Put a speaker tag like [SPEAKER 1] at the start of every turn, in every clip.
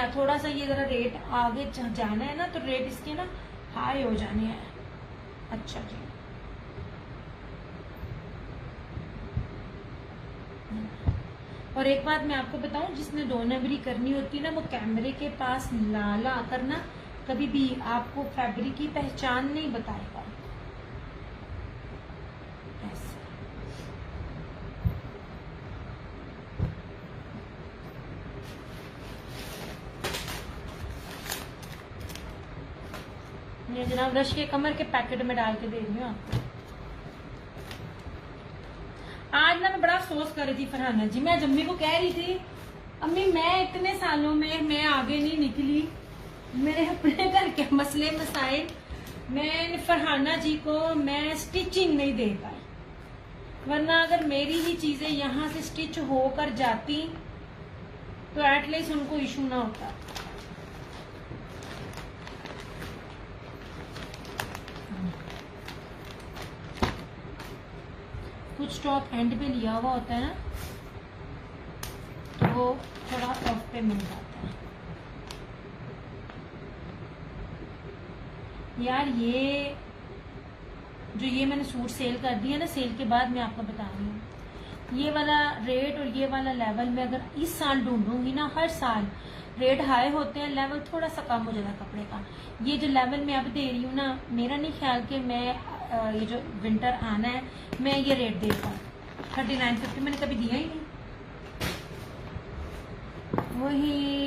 [SPEAKER 1] है, थोड़ा सा ये जरा रेट आगे जाना है ना, तो रेट इसके ना हाई हो जाने हैं। अच्छा जी, और एक बात मैं आपको बताऊं, जिसने डोनेवरी करनी होती है ना, वो कैमरे के पास ला कर ना कभी भी आपको फैब्रिक की पहचान नहीं बताएगा। ये जनाब रश के कमर के पैकेट में डाल के दे रही हूँ आपको। आज ना मैं बड़ा अफसोस कर रही थी फरहाना जी, मैं अम्मी को कह रही थी, अम्मी मैं इतने सालों में मैं आगे नहीं निकली, मेरे अपने घर के मसले मसाइल, मैं फरहाना जी को मैं स्टिचिंग नहीं दे पाई, वरना अगर मेरी ही चीजें यहाँ से स्टिच होकर जाती तो एटलीस्ट उनको इशू ना होता। कुछ स्टॉक एंड पे लिया हुआ होता है ना, तो वो थोड़ा ऑफ पे मिल जाता है। यार ये जो ये मैंने सूट सेल कर दिया ना, सेल के बाद मैं आपको बता रही हूँ, ये वाला रेट और ये वाला लेवल में अगर इस साल ढूंढूंगी ना, हर साल रेट हाई होते हैं, लेवल थोड़ा सा कम हो जाता है कपड़े का। ये जो लेवल मैं अब दे रही हूँ ना, मेरा नहीं ख्याल कि मैं ये जो विंटर आना है मैं ये रेट दे पाऊँ। 3950 मैंने कभी दिया ही नहीं।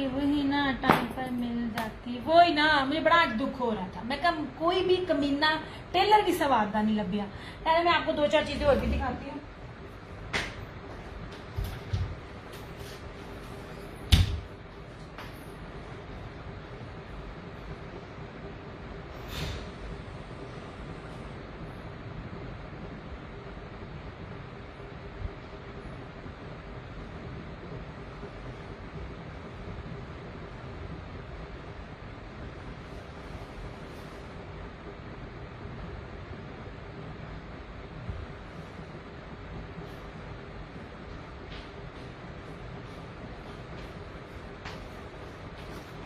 [SPEAKER 1] वही ना टाइम पर मिल जाती, वही ना, मुझे बड़ा आज दुख हो रहा था। मैं कम कोई भी कमीना टेलर भी सवादा नहीं लग गया। पहले मैं आपको 2-4 चीजें और भी दिखाती हूँ।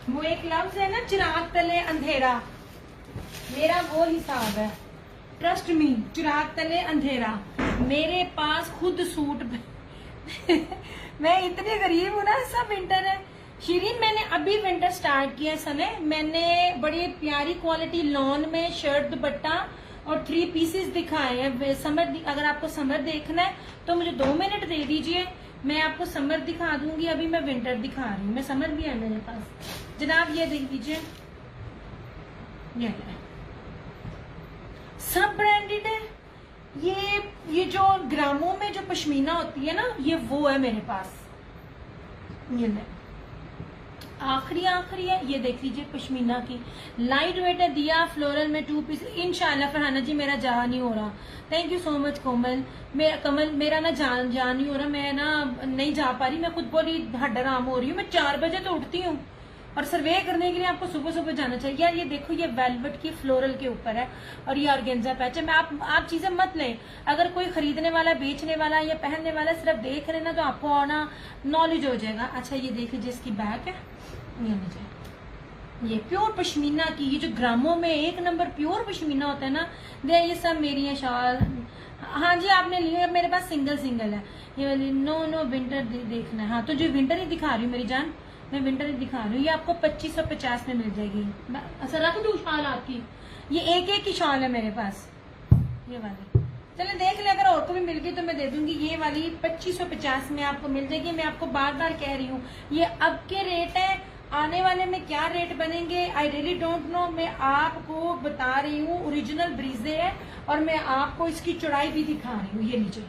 [SPEAKER 1] वो एक लफ्ज है ना, चिराग तले अंधेरा, मेरा वो हिसाब है। ट्रस्ट मी, चिराग तले अंधेरा। मेरे पास खुद सूट मैं इतनी गरीब हूँ ना, सब विंटर है। शीरीन मैंने अभी विंटर स्टार्ट किया है सने, मैंने बड़ी प्यारी क्वालिटी लॉन में शर्ट दुपट्टा और 3 पीसेस दिखाए हैं। समर, अगर आपको समर देखना है तो मुझे 2 मिनट दे दीजिए, मैं आपको समर दिखा दूंगी। अभी मैं विंटर दिखा रही हूँ, मैं समर भी है मेरे पास। जनाब ये देख लीजिए, ये सब ब्रांडेड है। ये जो ग्रामों में जो पश्मीना होती है ना, ये वो है मेरे पास। ये आखिरी है, ये देख लीजिए पश्मीना की, लाइट वेट है, दिया फ्लोरल में 2 पीस। इंशाल्लाह फरहाना जी मेरा जा नहीं हो रहा, थैंक यू सो मच कोमल। कमल मेरा ना जान नहीं हो रहा, मैं ना नहीं जा पा रही, मैं खुद बोली हड्डाराम हो रही हूँ। मैं 4 बजे तो उठती हूँ और सर्वे करने के लिए आपको सुबह सुबह जाना चाहिए। यार ये देखो, ये वेलवेट की फ्लोरल के ऊपर है और ये ऑर्गेन्जा पैच है। मैं आप चीजें मत लें, अगर कोई खरीदने वाला, बेचने वाला या पहनने वाला सिर्फ देख लेना तो आपको आना नॉलेज हो जाएगा। अच्छा ये देख लीजिए, इसकी बैक है, ये प्योर पश्मीना की, ये जो ग्रामों में 1 नंबर प्योर पश्मीना होता है ना, ये सब मेरी है शाल। हाँ जी आपने लिया, मेरे पास सिंगल है ये वाली। नो विंटर देखना है। हाँ तो जो विंटर ही दिखा रही हूँ मेरी जान, मैं विंटर ही दिखा रही हूँ। ये आपको 2550 में मिल जाएगी। अच्छा रख दूँ शाल आपकी, ये एक की शाल है मेरे पास, ये वाली। चले देख ले, अगर और को भी मिल गई तो मैं दे दूंगी। ये वाली 2550 में आपको मिल जाएगी। मैं आपको बार बार कह रही हूँ, ये अब के रेट है, आने वाले में क्या रेट बनेंगे आई रियली डोंट नो। मैं आपको बता रही हूँ, ओरिजिनल ब्रीजे है और मैं आपको इसकी चौड़ाई भी दिखा रही हूँ। ये नीचे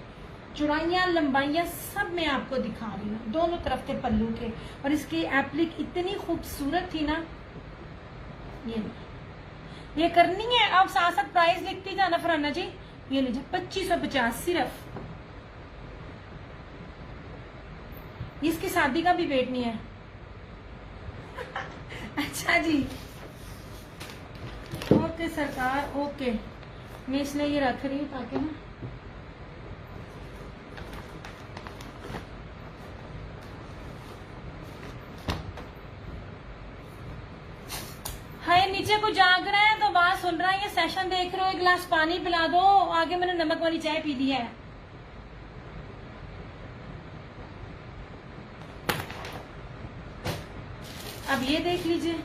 [SPEAKER 1] चौड़ाइयाँ लंबाइयाँ सब मैं आपको दिखा रही हूँ, दोनों तरफ के पल्लू के। और इसकी एप्लिक इतनी खूबसूरत थी ना, ये करनी है। आप साथ साथ प्राइस लिखती जाना फरहाना जी। ये लीजिए 2550 सिर्फ। इसकी शादी का भी वेट नहीं है। अच्छा जी, ओके सरकार, ओके। मैं इसलिए ये रख रही हूँ ताकि ना, भाई नीचे को जाग रहे हैं तो बात सुन रहा है, ये सेशन देख रहे हो, एक गिलास पानी पिला दो, आगे मैंने नमक वाली चाय पी ली है। अब ये देख लीजिए,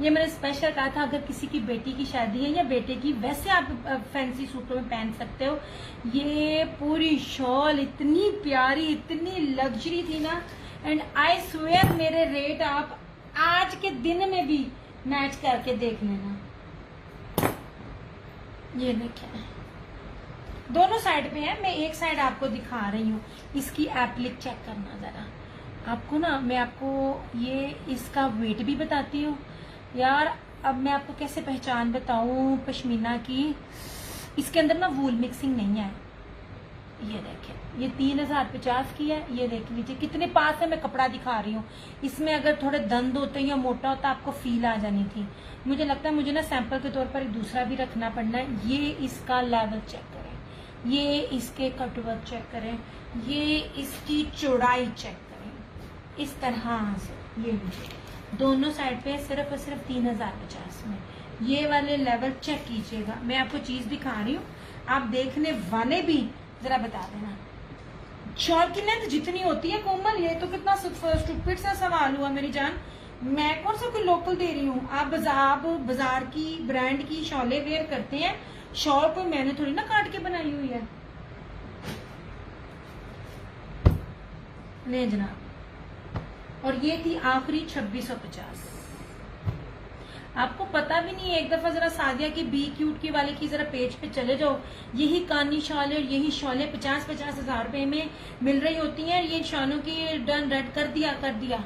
[SPEAKER 1] ये मैंने स्पेशल कहा था अगर किसी की बेटी की शादी है या बेटे की, वैसे आप फैंसी सूटों में पहन सकते हो। ये पूरी शॉल इतनी प्यारी, इतनी लग्जरी थी ना, एंड आई स्वेयर मेरे रेट आप आज के दिन में भी मैच करके देख लेना। ये देखिए दोनों साइड पे है, मैं एक साइड आपको दिखा रही हूँ। इसकी एप्लिक चेक करना जरा, आपको ना मैं आपको ये इसका वेट भी बताती हूँ यार। अब मैं आपको कैसे पहचान बताऊं पश्मीना की, इसके अंदर ना वूल मिक्सिंग नहीं है। ये देखें, ये 3050 की है। ये देख लीजिए कितने पास है, मैं कपड़ा दिखा रही हूँ। इसमें अगर थोड़े दंद होते या मोटा होता आपको फील आ जानी थी। मुझे लगता है मुझे ना सैंपल के तौर पर एक दूसरा भी रखना पड़ना है। ये इसका लेवल चेक करें, ये इसके कटवर्क चेक करें, ये इसकी चौड़ाई चेक करें, इस तरह से। ये लीजिए दोनों साइड पे सिर्फ और सिर्फ 3050 में। ये वाले लेवल चेक कीजिएगा, मैं आपको चीज दिखा रही हूँ, आप देखने वाले भी जरा बता देना। शॉल की लेंथ जितनी होती है कोमल, ये तो कितना स्टूपिड सा सवाल हुआ मेरी जान। मैं कौन सा कोई लोकल दे रही हूँ, आप बाजार की ब्रांड की शॉलें वेयर करते हैं। शॉल कोई मैंने थोड़ी ना काट के बनाई हुई है। ले जनाब, और ये थी आखिरी 2650। आपको पता भी नहीं है, एक दफा जरा सादिया की बी क्यूट की वाले की जरा पेज पे चले जाओ, यही कानी शॉल और यही शॉलें 50-50 हजार रुपए में मिल रही होती हैं। ये शॉलों की डन रेड कर दिया।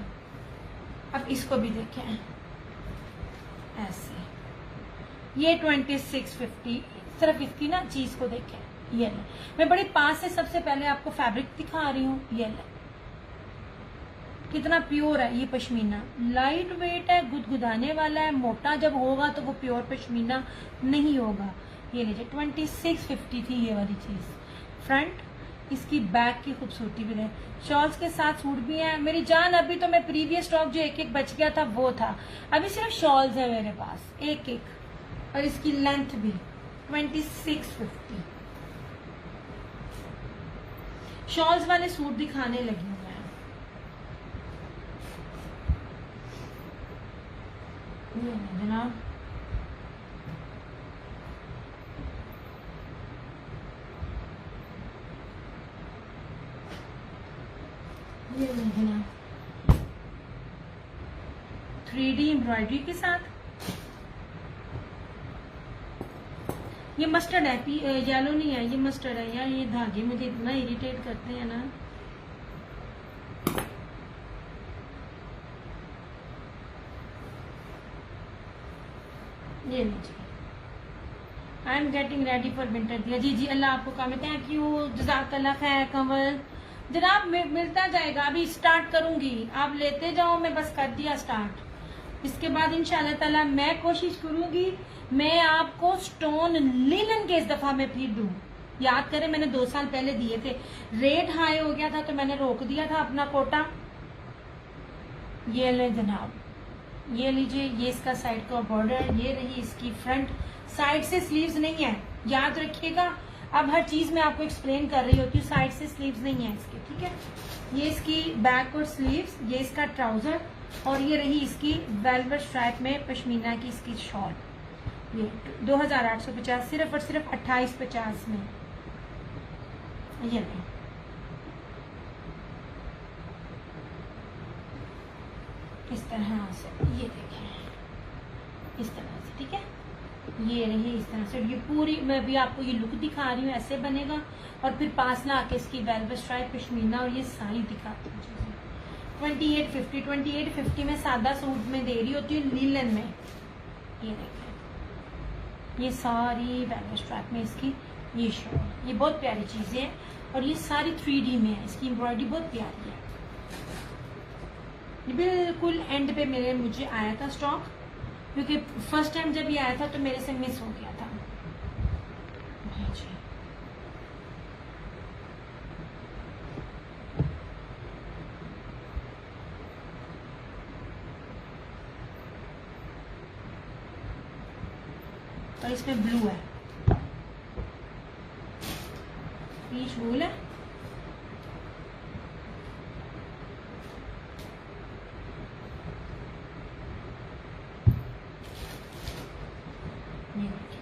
[SPEAKER 1] अब इसको भी देखें ऐसे, ये 2650। सिर्फ इसकी ना चीज को देखें। ये ले, मैं बड़ी पास से सबसे पहले आपको फैब्रिक दिखा रही हूँ। ये ले कितना प्योर है ये पश्मीना, लाइट वेट है, गुदगुदाने वाला है। मोटा जब होगा तो वो प्योर पश्मीना नहीं होगा। ये लीजिए 2650 थी ये वाली चीज। फ्रंट इसकी बैक की खूबसूरती भी है, शॉल्स के साथ सूट भी है मेरी जान। अभी तो मैं प्रीवियस स्टॉक जो एक बच गया था वो था, अभी सिर्फ शॉल्स है मेरे पास एक। और इसकी लेंथ भी 2650। शॉल्स वाले सूट दिखाने लगी हूँ मैं। जनाब ये जनाब 3D एम्ब्रॉयडरी के साथ। ये मस्टर्ड है, येलो नहीं है, ये मस्टर्ड है यार। ये धागे मुझे इतना इरिटेट करते हैं ना। ये लीजिए, I am getting ready for winter दिया। जी अल्लाह आपको काम, थैंक यू, जज़ाकल्लाह खैर। कंवल जनाब मिलता जाएगा, अभी स्टार्ट करूंगी, आप लेते जाओ, मैं बस कर दिया स्टार्ट। इसके बाद इंशाल्लाह ताला मैं कोशिश करूंगी मैं आपको स्टोन लिनन के इस दफा में फिर दूं। याद करें मैंने 2 साल पहले दिए थे, रेट हाई हो गया था तो मैंने रोक दिया था अपना कोटा। ये ले जनाब, ये लीजिए, ये इसका साइड का बॉर्डर, ये रही इसकी फ्रंट। साइड से स्लीव्स नहीं है, याद रखिएगा। अब हर चीज मैं आपको एक्सप्लेन कर रही होती हूँ, साइड से स्लीव्स नहीं है इसके, ठीक है। ये इसकी बैक और स्लीव्स, ये इसका ट्राउजर, और ये रही इसकी वेलवेट स्ट्राइप में पश्मीना की इसकी शॉल। ये 2850 सिर्फ और सिर्फ 2850 में। ये नहीं, इस तरह से, ये देखें इस तरह से, ठीक है। ये रही इस तरह से, ये पूरी मैं भी आपको ये लुक दिखा रही हूँ, ऐसे बनेगा। और फिर पास ना आके इसकी वेलवेट स्ट्राइप पश्मीना और ये सारी दिखाती हूँ चीजें। 2850 में सादा सूट में दे रही होती हूँ लीलन में। ये देखें, ये सारी वेलवेट स्ट्राइप में इसकी ये शॉल, ये बहुत प्यारी चीजें हैं। और ये सारी 3D में है, इसकी एम्ब्रॉयडरी बहुत प्यारी है। बिल्कुल एंड पे मुझे आया था स्टॉक, क्योंकि फर्स्ट टाइम जब ये आया था तो मेरे से मिस हो गया था। और इसमें ब्लू है, पीच वूल है।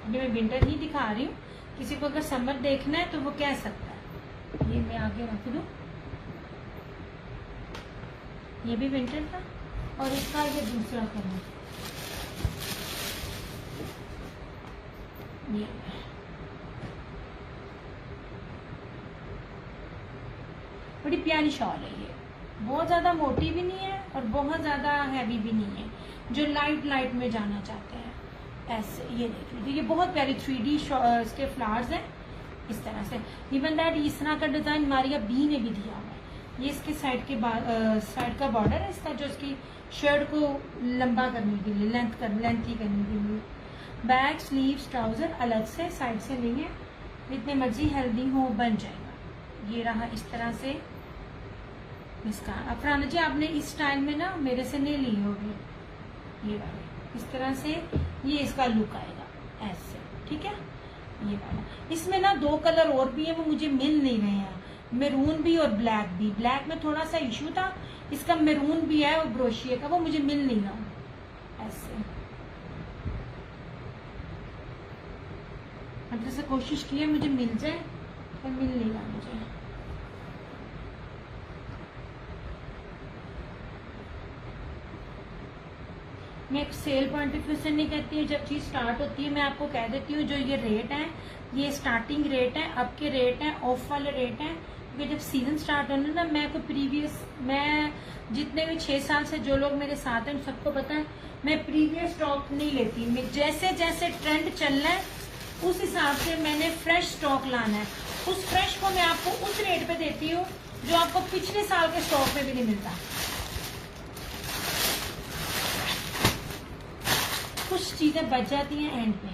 [SPEAKER 1] अभी मैं विंटर ही दिखा रही हूँ, किसी को अगर समर देखना है तो वो कह सकता है। ये मैं आगे रख दूँ, ये भी विंटर था और इसका ये दूसरा कलर, ये बड़ी प्यारी शॉल है। ये बहुत ज्यादा मोटी भी नहीं है और बहुत ज्यादा हैवी भी नहीं है, जो लाइट लाइट में जाना चाहते हैं ऐसे। ये देख लीजिए, ये बहुत प्यारी 3D इसके फ्लावर्स हैं इस तरह से। इवन दैट इस तरह का डिजाइन मारिया बी ने भी दिया हुआ है। ये इसके साइड के साइड का बॉर्डर है इसका, जो इसकी शर्ट को लंबा करने के लिए, लेंथी करने के लिए। बैक, स्लीव्स, ट्राउजर अलग से, साइड से नहीं है। जितने मर्जी हेल्दी हो बन जाएगा। ये रहा इस तरह से इसका। अफराना जी आपने इस स्टाइल में ना मेरे से नहीं ली होगी, ये वाले इस तरह से ये इसका लुक आएगा ऐसे, ठीक है। ये वाला, इसमें ना 2 कलर और भी है, वो मुझे मिल नहीं रहे हैं, मैरून भी और ब्लैक भी। ब्लैक में थोड़ा सा इशू था, इसका मैरून भी है और ब्रोशिए का, वो मुझे मिल नहीं रहा ऐसे। अब जैसे कोशिश की है मुझे मिल जाए, पर मिल नहीं रहा मुझे। मैं एक सेल पॉइंट ऑफ व्यू से नहीं कहती हूँ, जब चीज स्टार्ट होती है मैं आपको कह देती हूँ जो ये रेट है, ये स्टार्टिंग रेट है, अब के रेट है, ऑफ वाले रेट है। क्योंकि जब सीजन स्टार्ट होना ना, मैं जितने भी 6 साल से जो लोग मेरे साथ हैं सबको पता है, मैं प्रीवियस स्टॉक नहीं लेती। मैं जैसे जैसे ट्रेंड चल रहा है उस हिसाब से मैंने फ्रेश स्टॉक लाना है। उस फ्रेश को मैं आपको उस रेट पे देती हूँ जो आपको पिछले साल के स्टॉक में भी नहीं मिलता। कुछ चीजें बच जाती हैं एंड पे।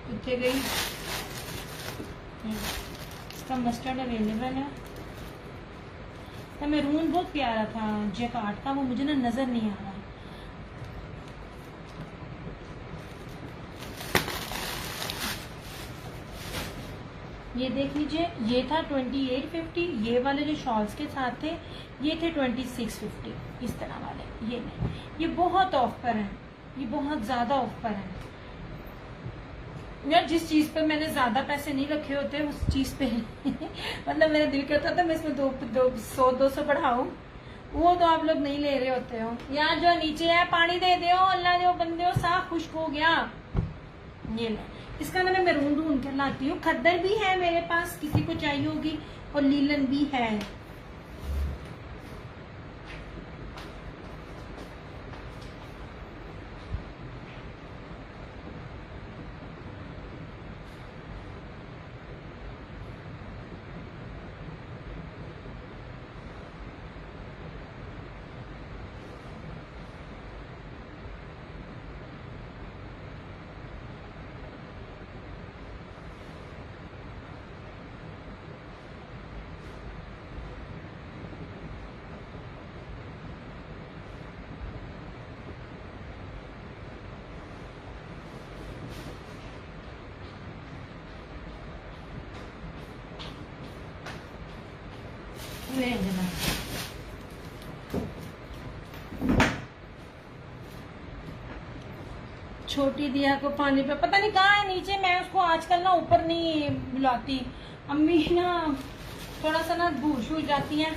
[SPEAKER 1] कितने गई, इसका मस्टर्ड अवेलेबल है। तो मैरून बहुत प्यारा था जैकार्ड का, वो मुझे ना नजर नहीं आ रहा। ये देख लीजिए, ये था 2850। ये वाले जो शॉल्स के साथ थे ये थे 2650, इस तरह वाले। ये नहीं, ये बहुत ऑफ पर है, ये बहुत ज्यादा ऑफ पर है यार। जिस चीज पे मैंने ज्यादा पैसे नहीं रखे होते उस चीज पे मतलब मेरा दिल करता था मैं इसमें 100-200 बढ़ाऊं, वो तो आप लोग नहीं ले रहे होते हो यार। जो नीचे है पानी दे दो, अल्लाह दो बंदे हो, साफ खुश्क हो गया। ये ले, इसका ना मैं मैरून ढूंढ कर लाती हूँ। खद्दर भी है मेरे पास, किसी को चाहिए होगी, और लीलन भी है। छोटी दिया को पानी पे पता नहीं कहाँ है नीचे, मैं उसको आजकल ना ऊपर नहीं बुलाती। अम्मी ना थोड़ा सा ना भूश हो जाती हैं।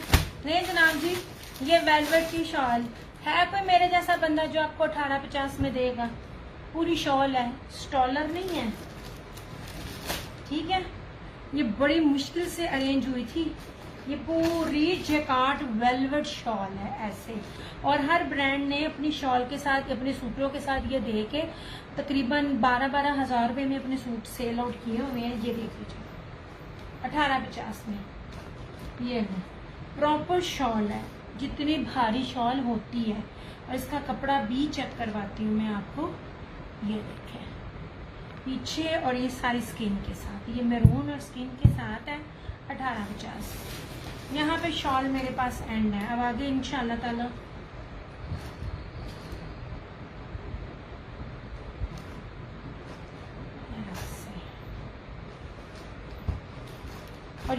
[SPEAKER 1] नहीं जनाब जी, ये वेलवेट की शॉल है, कोई मेरे जैसा बंदा जो आपको 1850 में देगा? पूरी शॉल है, स्टॉलर नहीं है, ठीक है। ये बड़ी मुश्किल से अरेंज हुई थी। ये पूरी जैकार्ड वेलवेट शॉल है ऐसे, और हर ब्रांड ने अपनी शॉल के साथ, अपने सूटों के साथ ये दे के तकरीबन 12-12 हजार रुपए में अपने सूट सेल आउट किए हुए हैं। ये देख लीजिए 1850 में। ये है प्रॉपर शॉल है, जितनी भारी शॉल होती है। और इसका कपड़ा भी चेक करवाती हूँ मैं आपको। ये देखें पीछे, और ये सारी स्किन के साथ, ये मैरून और स्किन के साथ है 1850। यहाँ पे शॉल मेरे पास एंड है। अब आगे इंशाल्लाह ताला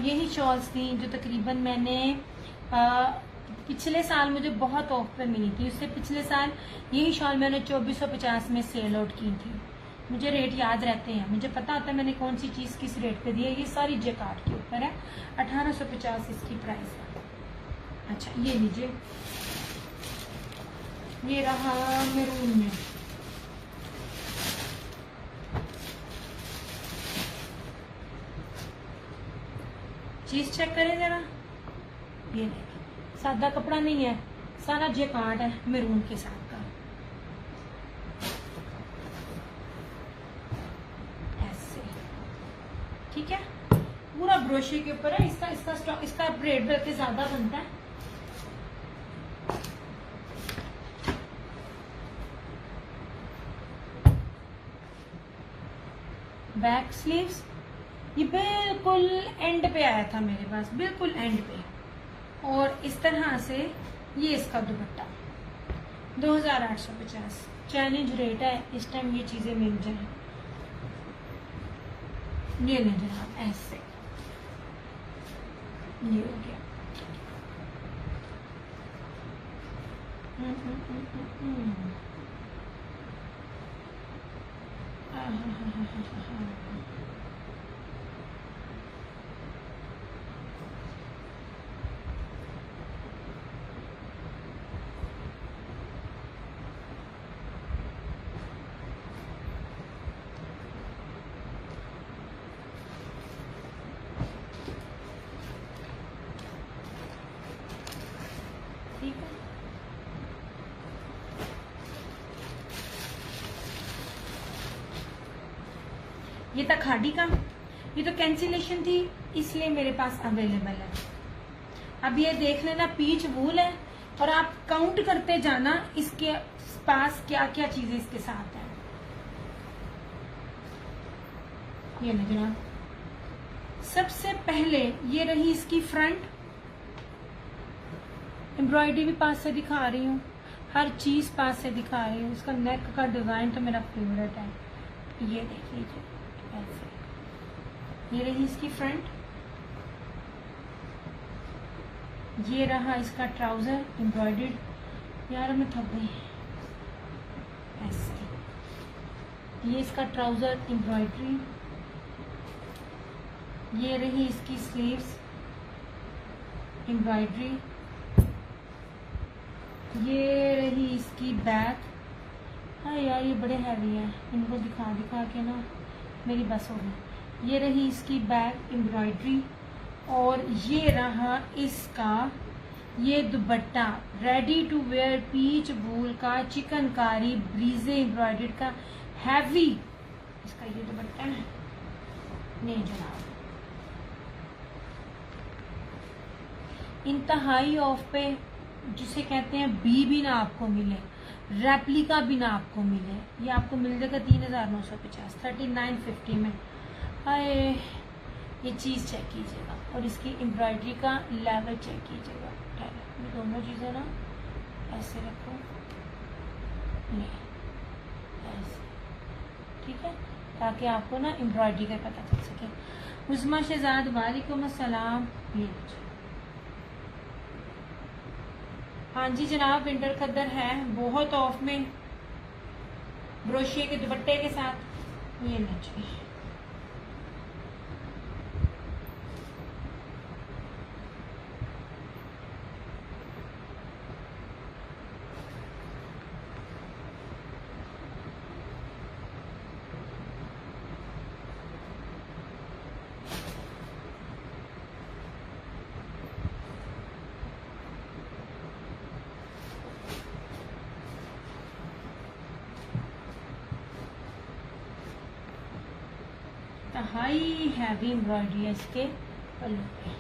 [SPEAKER 1] यही शॉल्स थी जो तकरीबन मैंने पिछले साल मुझे बहुत ऑफ पे मिली थी। उससे पिछले साल यही शॉल मैंने 2450 में सेल आउट की थी। मुझे रेट याद रहते हैं, मुझे पता होता है मैंने कौन सी चीज़ किस रेट पे दी है। ये सारी जेकार्ड के ऊपर है, 1850 इसकी प्राइस है। अच्छा ये लीजिए, ये रहा मैरून में। चीज चेक करें जरा, ये देखिए सादा कपड़ा नहीं है, सारा जेकार्ड है मैरून के साथ का। ऐसे ठीक है, पूरा ब्रोशे के ऊपर है। इसका स्टॉक, इसका रेट बल्कि ज्यादा बनता है। बैक स्लीव्स ये बिल्कुल एंड पे आया था मेरे पास, बिल्कुल एंड पे। और इस तरह से ये इसका दुपट्टा 2850। चैलेंज रेट है इस टाइम ये चीजें मिल जाए। ये ले जनाब, ऐसे ये हो गया। ठीक है, ये था खाड़ी का। ये तो कैंसिलेशन थी इसलिए मेरे पास अवेलेबल है। अब ये देख लेना, पीच वूल है और आप काउंट करते जाना इसके पास क्या क्या चीजें इसके साथ है। ये ना जनाब, सबसे पहले ये रही इसकी फ्रंट। एम्ब्रॉयडरी भी पास से दिखा रही हूँ, हर चीज पास से दिखा रही हूँ। इसका नेक का डिजाइन तो मेरा फेवरेट है। ये देख लीजिए ऐसे, ये रही इसकी फ्रंट। ये रहा इसका ट्राउजर एम्ब्रॉयडर्ड। यार मैं थक गई। ऐसे ये इसका ट्राउजर एम्ब्रॉयडरी। ये रही इसकी स्लीव्स एम्ब्रॉयडरी। ये रही इसकी बैक। हाँ यार ये बड़े हैवी हैं, इनको दिखा दिखा के ना मेरी बस हो गई। ये रही इसकी बैक एम्ब्रॉयडरी। और ये रहा इसका ये dupatta, ready to wear peach wool का चिकनकारी ब्रीजे एम्ब्रॉयडर्ड का हैवी इसका ये दुपट्टा है। नहीं जनाब, इंतहाई ऑफ पे, जिसे कहते हैं बी भी ना आपको मिले, रेप्लिका भी ना आपको मिले। ये आपको मिल जाएगा 3950, 3950 में। हाय, ये चीज़ चेक कीजिएगा और इसकी एम्ब्रॉयडरी का लेवल चेक कीजिएगा। ये दोनों चीज़ें ना ऐसे रखो, ये ऐसे, ठीक है, ताकि आपको ना एम्ब्रॉयडरी का पता चल सके। उस्मा शहजाद वालेकुम अस्सलाम। ये हाँ जी जनाब, विंटर खद्दर है बहुत ऑफ में, ब्रोशिये के दुपट्टे के साथ। ये लीजिए, हाई हैवी एम्ब्रॉयडरी है इसके पल्लू पे।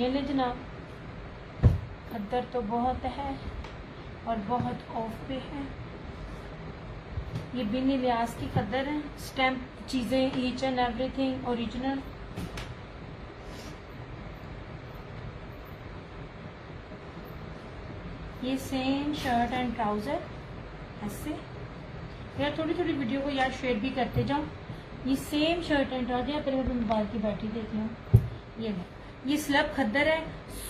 [SPEAKER 1] ये ले जनाब, खद्दर तो बहुत है और बहुत ऑफ पे है। ये बिन इलियास की खद्दर है, स्टैम्प चीजें ईच एंड एवरीथिंग ओरिजिनल। ये सेम शर्ट एंड ट्राउजर, ऐसे। यार थोड़ी थोड़ी वीडियो को यार शेयर भी करते जाओ। ये सेम शर्ट एंड ट्राउजर, पहले मैं मोबाइल की बैटरी देख लूँ। ये ले, ये स्लब खद्दर है,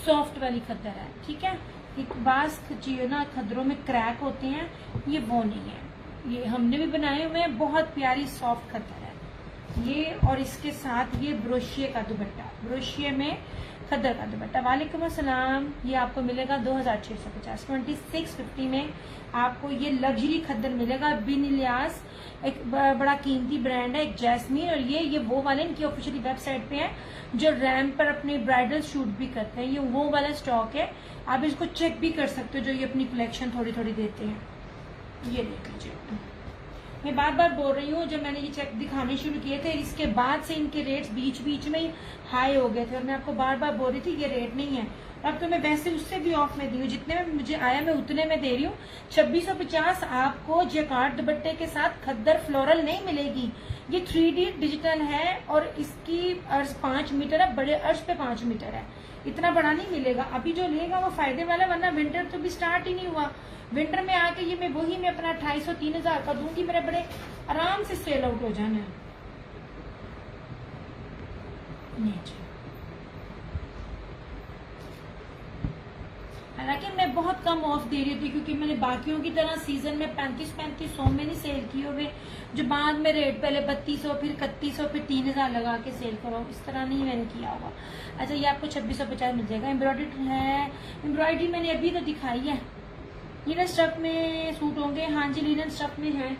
[SPEAKER 1] सॉफ्ट वाली खद्दर है, ठीक है। एक बास चाहिए ना खद्दरों में क्रैक होते हैं, ये वो नहीं है। ये हमने भी बनाए हुए हैं, बहुत प्यारी सॉफ्ट खद्दर है ये। और इसके साथ ये ब्रोशिये का दुपट्टा, ब्रोशिये में खद्दर का दुपट्टा। वालेकुम अस्सलाम। ये आपको मिलेगा 2650, 2650 में आपको ये लग्जरी खद्दर मिलेगा। बिन इलियास एक बड़ा कीमती ब्रांड है, एक जैस्मीन। और ये वो वाले इनकी ऑफिशियली वेबसाइट पे है जो रैम्प पर अपने ब्राइडल शूट भी करते हैं। ये वो वाला स्टॉक है, आप इसको चेक भी कर सकते हो, जो ये अपनी कलेक्शन थोड़ी थोड़ी देते हैं। ये देख लीजिए, मैं बार बार बोल रही हूँ, जब मैंने ये चेक दिखाने शुरू किए थे इसके बाद से इनके रेट्स बीच बीच में ही हाई हो गए थे, और मैं आपको बार बार बोल रही थी ये रेट नहीं है। अब तो मैं वैसे उससे भी ऑफ में दी हूँ, जितने में मुझे आया मैं उतने में दे रही हूँ। 2650 आपको जैकार्ड दुपट्टे के साथ खद्दर फ्लोरल नहीं मिलेगी। ये 3D डिजिटल है और इसकी अर्ज 5 मीटर है, बड़े अर्ज पे 5 मीटर है, इतना बड़ा नहीं मिलेगा। अभी जो लेगा वो फायदे वाला, वरना विंटर तो भी स्टार्ट ही नहीं हुआ। विंटर में आके ये मैं अपना 2500-3000 का दूंगी, मेरे बड़े आराम से सेल आउट हो जाना है। हालांकि मैं बहुत कम ऑफ दे रही थी, क्योंकि मैंने बाकियों की तरह सीजन में 3500 में नहीं सेल किए हुए, जो बाद में रेट पहले 3200 फिर 3100 फिर 3000 लगा के सेल करो, इस तरह नहीं मैंने किया होगा। अच्छा, ये आपको 2650 मिल जाएगा। एम्ब्रॉयडरी है, एम्ब्रॉयडरी मैंने अभी तो दिखाई है। लीलन स्टफ में सूट होंगे, हाँ जी लीलन स्टफ में है।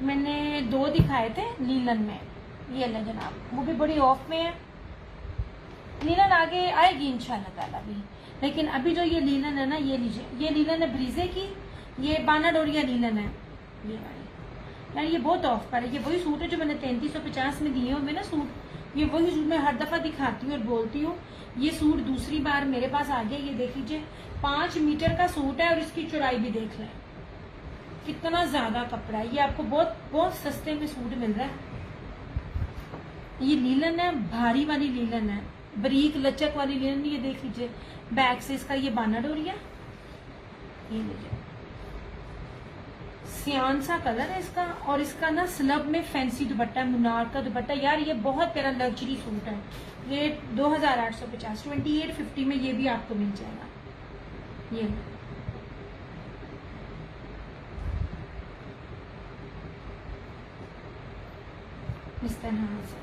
[SPEAKER 1] मैंने 2 दिखाए थे लीलन में, ये ले जनाब, वो भी बड़ी ऑफ में है। लीलन आगे आएगी इंशाल्लाह ताला भी, लेकिन अभी जो ये लीलन है ना, ये लीजिए, ये लीलन है ब्रीजे की, ये बाना डोरिया लीलन है ये वाली। यार ये बहुत ऑफ पर है। ये वही सूट है जो मैंने 3350 में दिए हुए ना सूट, ये वही सूट मैं हर दफा दिखाती हूँ और बोलती हूँ। ये सूट दूसरी बार मेरे पास आ गया। ये देख लीजिए, 5 मीटर का सूट है और इसकी चौड़ाई भी देख लें, कितना ज्यादा कपड़ा है। ये आपको बहुत बहुत सस्ते में सूट मिल रहा है। ये लीलन है, भारी वाली लीलन है, बरीक लचक वाली लीलन। ये देख लीजिए, बैक से इसका ये बाना डोरिया, ये लीजिए सियान सा कलर है इसका, और इसका ना स्लब में फैंसी दुपट्टा, मुनार का दुपट्टा। यार ये बहुत प्यारा लग्जरी सूट है। रेट 2850, 2850 में ये भी आपको मिल जाएगा। ये इस तरह से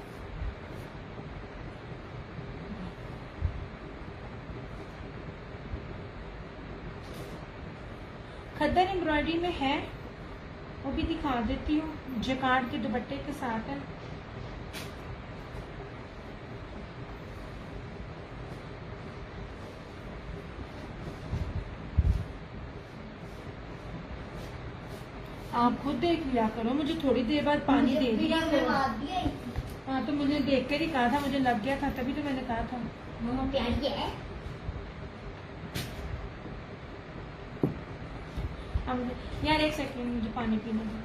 [SPEAKER 1] खद्दर एम्ब्रॉयडरी में है, वो भी दिखा देती हूँ। जैकार्ड के दुपट्टे के साथ है। आप खुद देख लिया करो, मुझे थोड़ी देर बाद पानी दे दिया करो। हाँ तो मुझे देख कर ही कहा था, मुझे लग गया था, तभी तो मैंने कहा था।
[SPEAKER 2] मम्मा प्याज है।
[SPEAKER 1] यार एक सेकंड, मुझे पानी पीने दो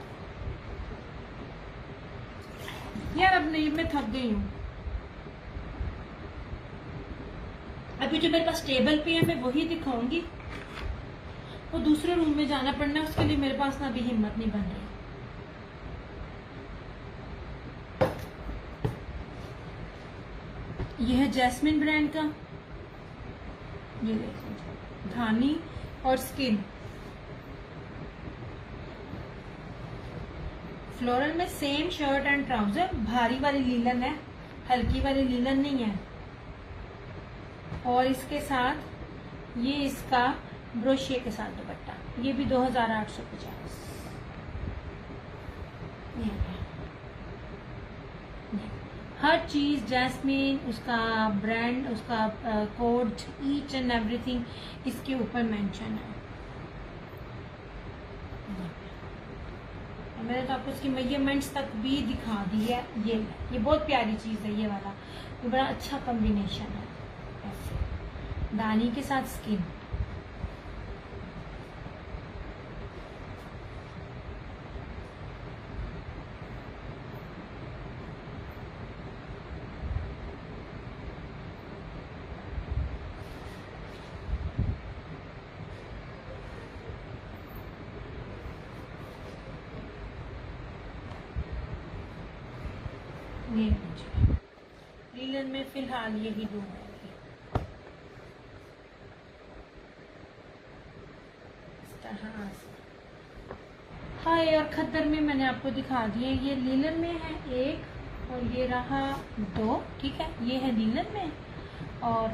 [SPEAKER 1] यार। अब नहीं, मैं थक गई हूँ। अभी जो मेरे पास टेबल पे है मैं वही दिखाऊंगी, वो दूसरे रूम में जाना पड़ना है, उसके लिए मेरे पास ना अभी हिम्मत नहीं बन रही। यह है जैस्मिन ब्रांड का, ये देखिए धानी और स्किन फ्लोरल में सेम शर्ट एंड ट्राउजर। भारी वाली लीलन है, हल्की वाली लीलन नहीं है। और इसके साथ ये इसका ब्रोशिये के साथ दुपट्टा, ये भी 2850। हर चीज जैस्मिन, उसका ब्रांड, उसका कोड, ईच एंड एवरीथिंग इसके ऊपर मेंशन है। मैंने तो आपको इसकी मेजरमेंट्स तक भी दिखा दी है। ये बहुत प्यारी चीज है, ये वाला ये बड़ा अच्छा कॉम्बिनेशन है। ऐसे दानी के साथ स्किन, ये लीजिए, लीलन में फिलहाल यही दो है। हाय, और खद्दर में मैंने आपको दिखा दिए, ये लीलन में है एक और ये रहा दो, ठीक है। ये है लीलन में और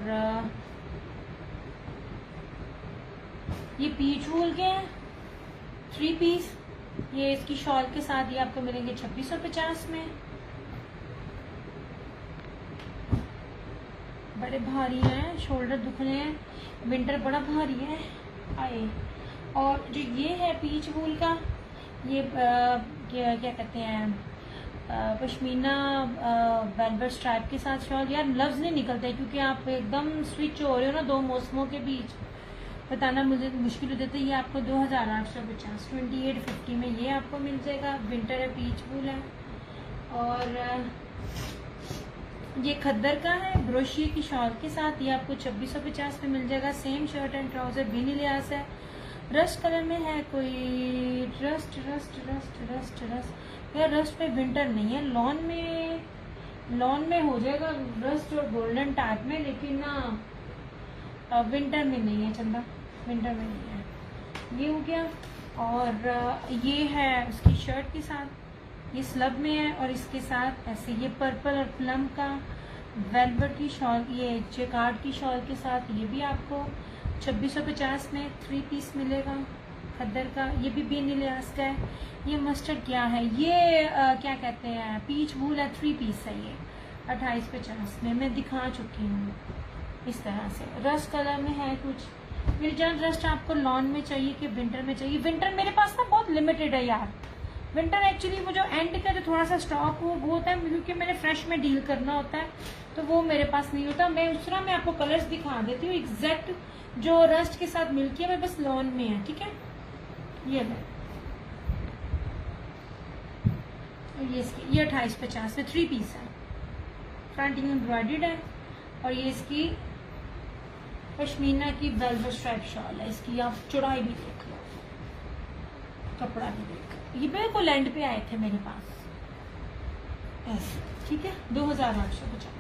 [SPEAKER 1] ये पीच वूल के हैं 3 पीस। ये इसकी शॉल के साथ ये आपको मिलेंगे 2650 में। बड़े भारी हैं, शोल्डर दुख रहे हैं, विंटर बड़ा भारी है। आए, और जो ये है पीच वूल का, ये क्या कहते हैं, पश्मीना वेलवेट स्ट्राइप के साथ शॉल। यार लफ्ज नहीं निकलते क्योंकि आप एकदम स्विच हो रहे हो ना दो मौसमों के बीच, बताना मुझे मुश्किल हो जाता है। ये आपको 2850 2850 में ये आपको मिल जाएगा। विंटर है, पीच वूल है और ये खद्दर का है ब्रोशिए की शॉल के साथ। ये आपको 2650 में मिल जाएगा। सेम शर्ट एंड ट्राउजर बीनी लिहाज है, रस्ट कलर में है। कोई rust rust rust rust rust यार रस्ट पे विंटर नहीं है, लॉन में हो जाएगा रस्ट और गोल्डन टाइप में, लेकिन ना विंटर में नहीं है चंदा, विंटर में नहीं है। ये हो गया। और ये है उसकी शर्ट के साथ, ये स्लब में है और इसके साथ ऐसे ये पर्पल और प्लम का वेलवेट की शॉल, ये जेकार्ड की शॉल के साथ ये भी आपको 2650 में 3 पीस मिलेगा खद्दर का। ये भी बीनी लिहाज का है। ये मस्टर्ड क्या है, ये क्या कहते हैं, पीच वूल है, 3 पीस है ये 2850 में। मैं दिखा चुकी हूँ इस तरह से। रस्ट कलर में है कुछ। मेरी जान रस्ट आपको लॉन में चाहिए कि विंटर में चाहिए? विंटर मेरे पास ना बहुत लिमिटेड है यार। विंटर एक्चुअली वो जो एंड का जो थोड़ा सा स्टॉक हो वो होता है, क्योंकि मैंने फ्रेश में डील करना होता है तो वो मेरे पास नहीं होता। मैं उस तरह मैं आपको कलर्स दिखा देती हूँ एग्जैक्ट जो रस्ट के साथ मिलती है, मैं बस लॉन में है, ठीक है। ये ले, ये इसकी ये 2850 में 3 पीस है। फ्रंट एम्ब्रॉयडर्ड है और ये इसकी पश्मीना की वेलवेट स्ट्राइप शॉल है। इसकी आप चौड़ाई भी देख लो, कपड़ा भी देख लो। ये बिल्कुल एंड पे आए थे मेरे पास ऐसे, ठीक है। 2850।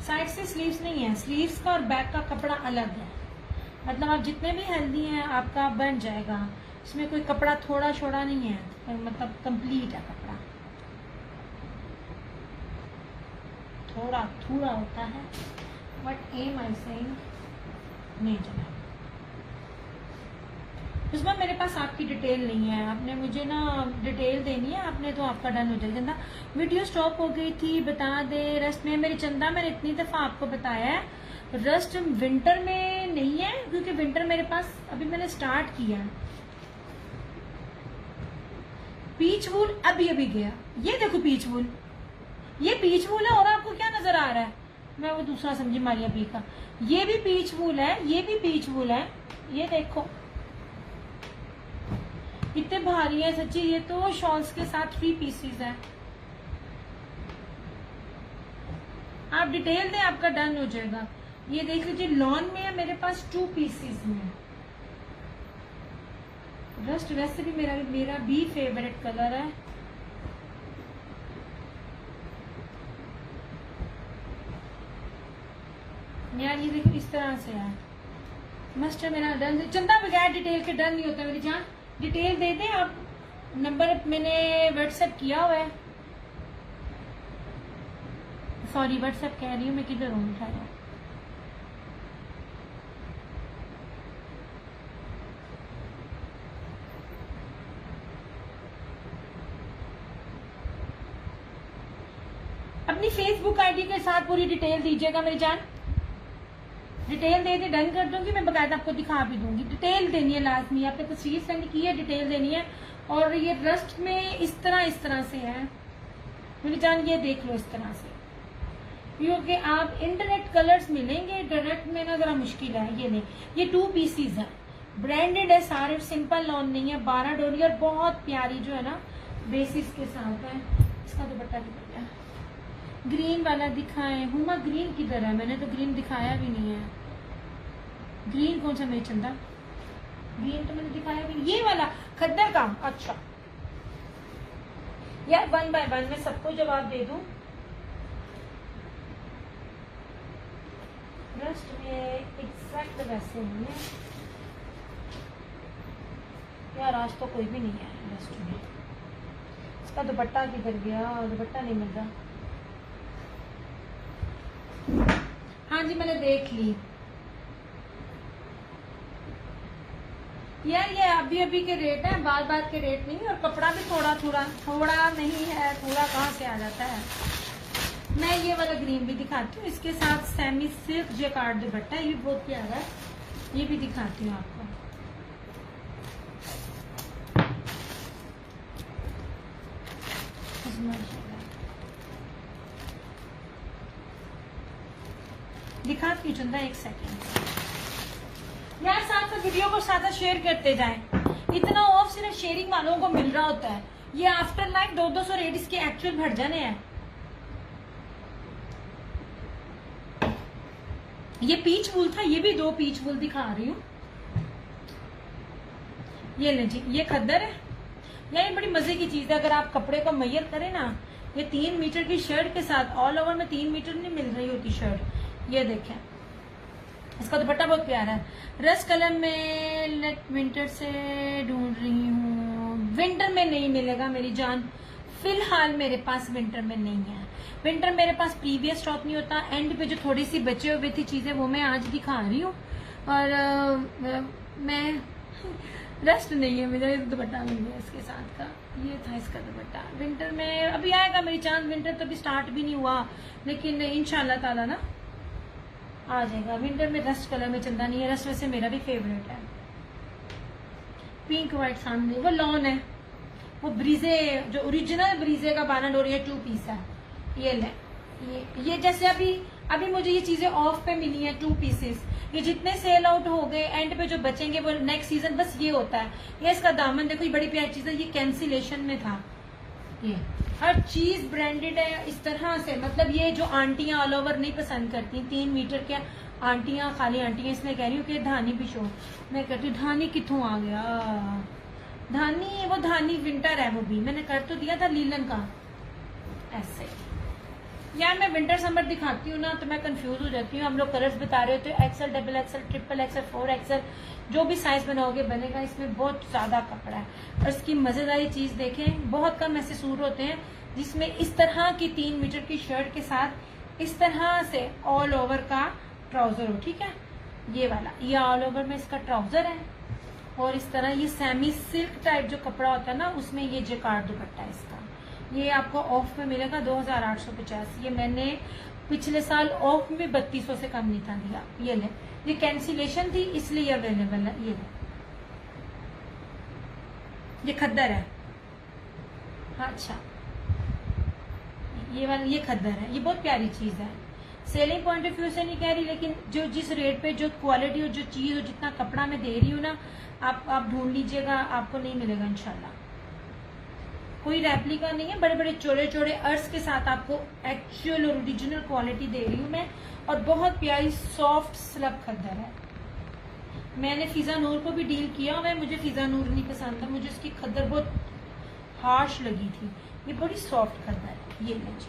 [SPEAKER 1] साइड से स्लीव्स नहीं है, स्लीव्स का और बैक का कपड़ा अलग है। मतलब आप जितने भी हेल्दी हैं आपका बन जाएगा, इसमें कोई कपड़ा थोड़ा छोड़ा नहीं है, मतलब कंप्लीट है कपड़ा। थोड़ा थोड़ा होता है बट एम आई सेइंग नहीं जनाब। उसमें मेरे पास आपकी डिटेल नहीं है, आपने मुझे ना डिटेल देनी है, आपने तो आपका डन हो जाएगा। चंदा वीडियो स्टॉप हो गई थी, बता दे। रस्ट में मेरी चंदा मैंने इतनी दफा आपको बताया है, रस्ट विंटर में नहीं है क्योंकि विंटर मेरे पास अभी मैंने स्टार्ट किया है। पीच वूल अभी अभी गया, ये देखो पीच वूल, ये पीच वूल है। और आपको क्या नजर आ रहा है, मैं वो दूसरा समझी मारिया पी का, ये भी पीच वूल है, ये भी पीच वूल है। ये देखो इतने भारी है सच्ची। ये तो शॉल्स के साथ 3 पीसीज है। आप डिटेल दें आपका डन हो जाएगा। ये देख लीजिए लॉन में है मेरे पास 2 पीसीज में। रस्ट वैसे भी मेरा भी फेवरेट कलर है। यार ये देखो इस तरह से है। मस्ट मेरा डन। चंदा बगैर डिटेल के डन नहीं होता मेरी जान। डिटेल दे दें आप, नंबर मैंने व्हाट्सएप किया हुआ है। सॉरी व्हाट्सएप कह रही हूँ मैं, किधर हूँ उठाया। अपनी फेसबुक आईडी के साथ पूरी डिटेल दीजिएगा मेरी जान। डिटेल दे डन कर दूंगी मैं, बकायदा आपको दिखा भी दूंगी। डिटेल देनी है लाजमी, आपने तस्वीर सेंड की है, डिटेल देनी है। और ये रस्ट में इस तरह से है मेरी जान, ये देख लो इस तरह से, क्योंकि आप इंटरनेट कलर्स मिलेंगे डायरेक्ट में ना जरा मुश्किल है। ये नहीं, ये 2 पीसीज है, ब्रांडेड है सारे, सिंपल लॉन नहीं है। 12 डोरी और बहुत प्यारी जो है ना बेसिस के साथ है। इसका दुपट्टा किधर गया, ग्रीन वाला दिखाएं। हुमा ग्रीन किधर है, मैंने तो ग्रीन दिखाया भी नहीं है। ग्रीन कौन सा मेरी चंदा, ग्रीन तो मैंने दिखाया भी नहीं। ये वाला खद्दर का, अच्छा यार 1 by 1 मैं सबको जवाब दे दूं। रस्ट में एग्जैक्ट वैसे नहीं है यार, आज तो कोई भी नहीं है रस्ट में। इसका दुपट्टा किधर गया? दुपट्टा नहीं मिल रहा। हाँ जी मैंने देख ली यार, ये अभी अभी के रेट है, बाद बाद के रेट नहीं। और कपड़ा भी थोड़ा नहीं है, थोड़ा कहाँ से आ जाता है। मैं ये वाला ग्रीन भी दिखाती हूँ, इसके साथ सेमी सिल्क जेकार्ड दुपट्टा है, ये भी बहुत प्यारा है, ये भी दिखाती हूँ आपको। दिखाती हूँ चंदा, एक सेकेंड यार। साथ में वीडियो को साथ शेयर करते जाएं। इतना ऑफ सिर्फ शेयरिंग वालों को मिल रहा होता है। ये आफ्टर लाइफ 200 रेट इसके एक्चुअल भर जाने हैं। ये पीच वूल था, ये भी 2 पीच वूल दिखा रही हूँ। ये ले जी, ये खद्दर है यार, ये बड़ी मजे की चीज है। अगर आप कपड़े को मैयर करें ना, ये 3 मीटर की शर्ट के साथ ऑल ओवर में 3 मीटर नहीं मिल रही होती शर्ट। ये देखें, इसका दुपट्टा बहुत प्यारा है। रस कलर में विंटर से ढूंढ रही हूँ, विंटर में नहीं मिलेगा मेरी जान, फिलहाल मेरे पास विंटर में नहीं है। विंटर मेरे पास प्रीवियस स्टॉक नहीं होता, एंड पे जो थोड़ी सी बचे हुए थी चीजें वो मैं आज दिखा रही हूँ। और मैं रेस्ट नहीं है, मुझे दुपट्टा मिल गया इसके साथ का, ये था इसका दुपट्टा। विंटर में अभी आएगा मेरी चांद, विंटर तो अभी स्टार्ट भी नहीं हुआ, लेकिन इंशाल्लाह ताला ना आ जाएगा। विंटर में रस्ट कलर में चंदा नहीं है, रस्ट वैसे मेरा भी फेवरेट है। पिंक व्हाइट सामने वो लॉन है, वो ब्रीजे जो ओरिजिनल ब्रीजे का बाना डोरी है, 2 पीस है। ये ले, ये जैसे अभी मुझे ये चीजें ऑफ पे मिली है 2 पीसेस। ये जितने सेल आउट हो गए, एंड पे जो बचेंगे वो नेक्स्ट सीजन, बस ये होता है। ये इसका दामन देखो, ये बड़ी प्यारी चीज है, ये कैंसिलेशन में था। ये हर चीज ब्रांडेड है इस तरह से, मतलब ये जो आंटियां ऑल ओवर नहीं पसंद करती, 3 मीटर के आंटियां, खाली आंटियां, इसलिए कह रही हूँ कि धानी भी शो। मैं कहती हूँ धानी कितों आ गया, धानी वो धानी विंटर है, वो भी मैंने कर तो दिया था लीलन का। ऐसे यार मैं विंटर समर दिखाती हूँ ना तो मैं कंफ्यूज हो जाती हूँ। हम लोग कलर्स बता रहे होते हैं, XL, double XL, triple XL, 4XL, जो भी साइज बनाओगे बनेगा। इसमें बहुत ज्यादा कपड़ा है, और इसकी मजेदारी चीज देखें, बहुत कम ऐसे सूट होते हैं जिसमें इस तरह की 3 मीटर की शर्ट के साथ इस तरह से ऑल ओवर का ट्राउजर हो। ठीक है, ये वाला, ये ऑल ओवर में इसका ट्राउजर है, और इस तरह ये सेमी सिल्क टाइप जो कपड़ा होता है ना, उसमें ये जेकार्ड दुपट्टा है इसका। ये आपको ऑफ में मिलेगा 2850। ये मैंने पिछले साल ऑफ में 3200 से कम नहीं था दिया। ये ले, ये कैंसिलेशन थी इसलिए अवेलेबल है। ये ले, ये खद्दर है। अच्छा, ये वाला ये खद्दर है, ये बहुत प्यारी चीज है। सेलिंग पॉइंट ऑफ व्यू से नहीं कह रही, लेकिन जो जिस रेट पे जो क्वालिटी और जो चीज और जितना कपड़ा मैं दे रही हूँ ना, आप ढूंढ लीजिएगा, आपको नहीं मिलेगा इंशाल्लाह। कोई रेप्लिका नहीं है, बड़े बड़े चौड़े चौड़े अर्स के साथ आपको एक्चुअल और ओरिजिनल क्वालिटी दे रही हूँ मैं। और बहुत प्यारी सॉफ्ट स्लब खद्दर है। मैंने फिजा नूर को भी डील किया हुआ है, मुझे फिजा नूर नहीं पसंद था, मुझे उसकी खद्दर बहुत हार्श लगी थी। ये बड़ी सॉफ्ट खद्दर है। ये लीजिए,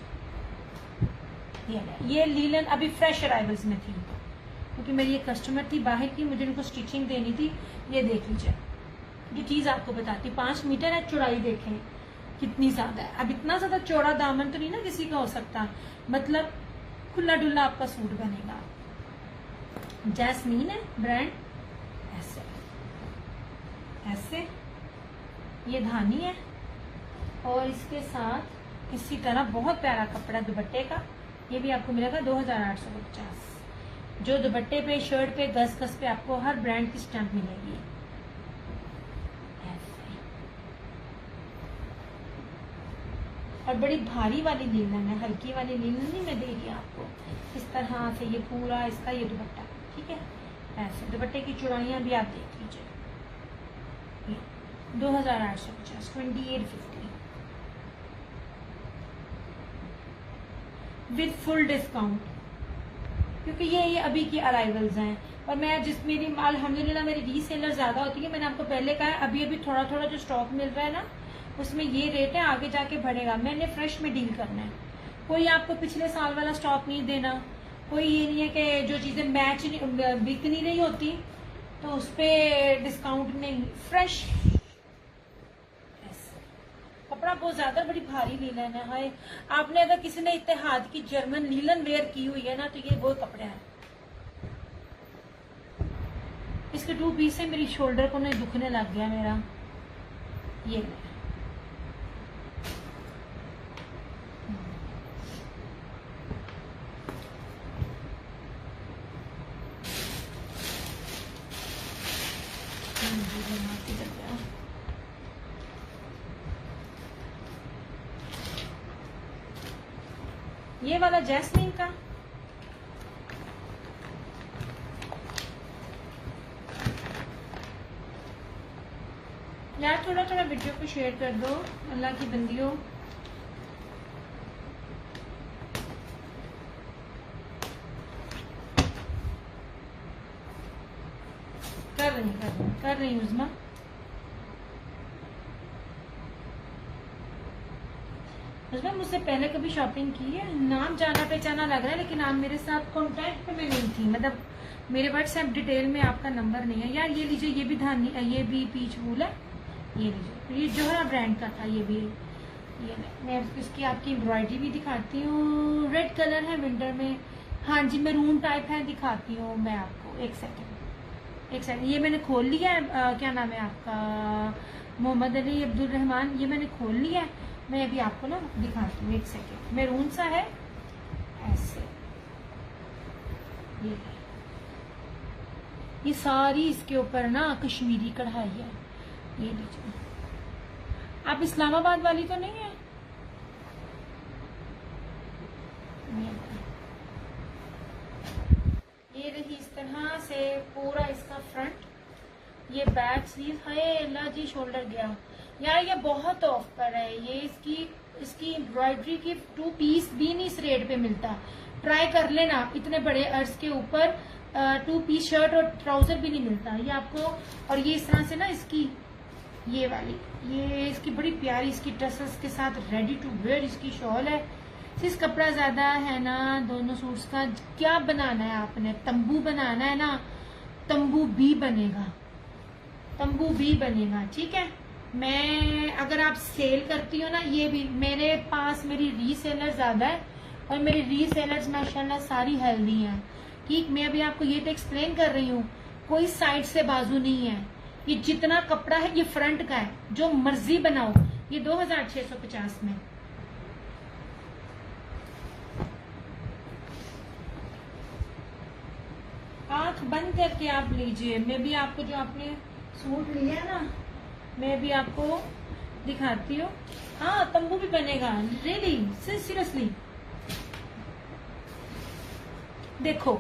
[SPEAKER 1] ये लीलन अभी फ्रेश अराइवल्स में थी, क्योंकि मेरी एक कस्टमर थी बाहर की, मुझे उनको स्टिचिंग देनी थी। ये देख लीजिए, ये चीज आपको बताती, 5 मीटर है, चौड़ाई देखें कितनी ज्यादा है। अब इतना ज्यादा चौड़ा दामन तो नहीं ना किसी का हो सकता, मतलब खुला डुल्ला आपका सूट बनेगा। जैस्मीन है ब्रांड, ऐसे ऐसे ये धानी है, और इसके साथ इसी तरह बहुत प्यारा कपड़ा दुपट्टे का। ये भी आपको मिलेगा 2850। जो दुपट्टे पे, शर्ट पे, गज गज पे आपको हर ब्रांड की स्टैंप मिलेगी। और बड़ी भारी वाली लीलन है, हल्की वाली लीलन नहीं मैं दे रही आपको। इस तरह से ये पूरा इसका ये दुपट्टा, ठीक है, ऐसे दुपट्टे की चौड़ाइयां भी आप देख लीजिए। 2850, 2850 विद फुल डिस्काउंट, क्योंकि ये अभी की अराइवल्स हैं। और मैं जिस मेरी अल्हम्दुलिल्लाह मेरी रीसेलर ज्यादा होती है, मैंने आपको पहले कहा है, अभी थोड़ा थोड़ा जो स्टॉक मिल रहा है ना, उसमें ये रेट है, आगे जाके बढ़ेगा। मैंने फ्रेश में डील करना है, कोई आपको पिछले साल वाला स्टॉक नहीं देना, कोई ये नहीं है कि जो चीजें मैच बिक नहीं रही होती तो उस पर डिस्काउंट नहीं। फ्रेश कपड़ा बहुत ज्यादा बड़ी भारी लीलन है। हाय, आपने अगर किसी ने इत्तेहाद की जर्मन लीलन वेयर की हुई है ना तो ये वो कपड़े हैं। इसके 2 पीस से मेरी शोल्डर को नहीं दुखने लग गया मेरा। ये ये वाला जैस्मिन का यार, थोड़ा थोड़ा वीडियो को शेयर कर दो अल्लाह की बंदियों। कर रही उज़मा। उज़मा मुझसे पहले कभी शॉपिंग की है? नाम जाना पहचाना लग रहा है लेकिन आप मेरे साथ कांटेक्ट में नहीं थी, मतलब मेरे व्हाट्सएप डिटेल में आपका नंबर नहीं है। यार ये लीजिए, ये भी धानी, ये भी पीच वूल है, ये लीजिए, ये जोहरा ब्रांड का था। ये भी ये मैं इसकी आपकी एम्ब्रॉयडरी भी दिखाती हूँ। रेड कलर है विंटर में, हाँ जी मैरून टाइप है, दिखाती हूँ मैं आपको। एक सेकंड ये मैंने खोल लिया है। क्या नाम है आपका? मोहम्मद अली अब्दुल रहमान। ये मैंने खोल लिया है, मैं अभी आपको ना दिखाती हूँ। एक सेकंड, मैरून सा है ऐसे। ये सारी इसके ऊपर ना कश्मीरी कढ़ाई है। ये लीजिए, आप इस्लामाबाद वाली तो नहीं है? ये रही इस तरह से पूरा इसका फ्रंट। ये बैक स्लीव है। अल्लाह जी, शोल्डर गया यार, ये बहुत ऑफ पर है। ये इसकी एम्ब्रॉयडरी की 2 पीस भी नहीं इस रेट पे मिलता। ट्राई कर लेना, इतने बड़े अर्ज के ऊपर 2 पीस शर्ट और ट्राउजर भी नहीं मिलता ये आपको। और ये इस तरह से ना इसकी ये वाली, ये इसकी बड़ी प्यारी इसकी टसल्स के साथ रेडी टू वेयर इसकी शॉल है। इस कपड़ा ज्यादा है ना दोनों सूट्स का। क्या बनाना है आपने? तंबू बनाना है ना, तंबू भी बनेगा, तंबू भी बनेगा, ठीक है। मैं अगर आप सेल करती हो ना, ये भी मेरे पास मेरी रीसेलर ज्यादा है और मेरी रीसेलर्स माशाल्लाह सारी हेल्दी हैं, ठीक। मैं अभी आपको ये तो एक्सप्लेन कर रही हूँ, कोई साइड से बाजू नहीं है। ये जितना कपड़ा है ये फ्रंट का है, जो मर्जी बनाओ। ये 2650 में। आंख बंद करके आप लीजिए। मैं भी आपको जो आपने सूट लिया ना, मैं भी आपको दिखाती हूँ। हाँ, तंबू भी बनेगा, रियली सीरियसली। देखो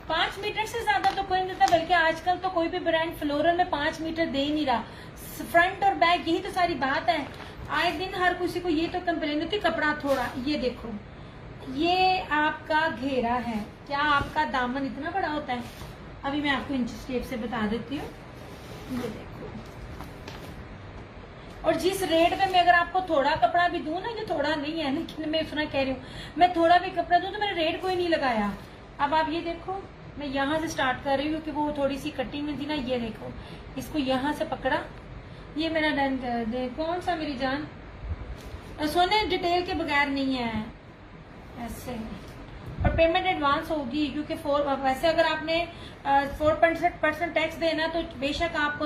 [SPEAKER 1] 5 मीटर से ज्यादा तो कोई नहीं देता, बल्कि आजकल तो कोई भी ब्रांड फ्लोरल में 5 मीटर दे ही नहीं रहा। फ्रंट और बैक, यही तो सारी बात है। आए दिन हर किसी को ये तो कंप्लेन होती, कपड़ा थोड़ा। ये देखो, ये आपका घेरा है। क्या आपका दामन इतना बड़ा होता है? अभी मैं आपको इंच टेप से बता देती हूँ। ये देखो, और जिस रेट में मैं अगर आपको थोड़ा कपड़ा भी दूं ना, ये थोड़ा नहीं है लेकिन मैं इतना कह रही हूँ, मैं थोड़ा भी कपड़ा दूं तो मैंने रेट कोई नहीं लगाया। अब आप ये देखो, मैं यहाँ से स्टार्ट कर रही हूँ क्योंकि वो थोड़ी सी कटिंग में थी ना। ये देखो, इसको यहाँ से पकड़ा, ये मेरा डन कर दे। कौन सा मेरी जान? सोने डिटेल के बगैर नहीं है ऐसे। और पेमेंट एडवांस होगी क्योंकि वैसे अगर आपने 4% टैक्स देना तो बेशक आप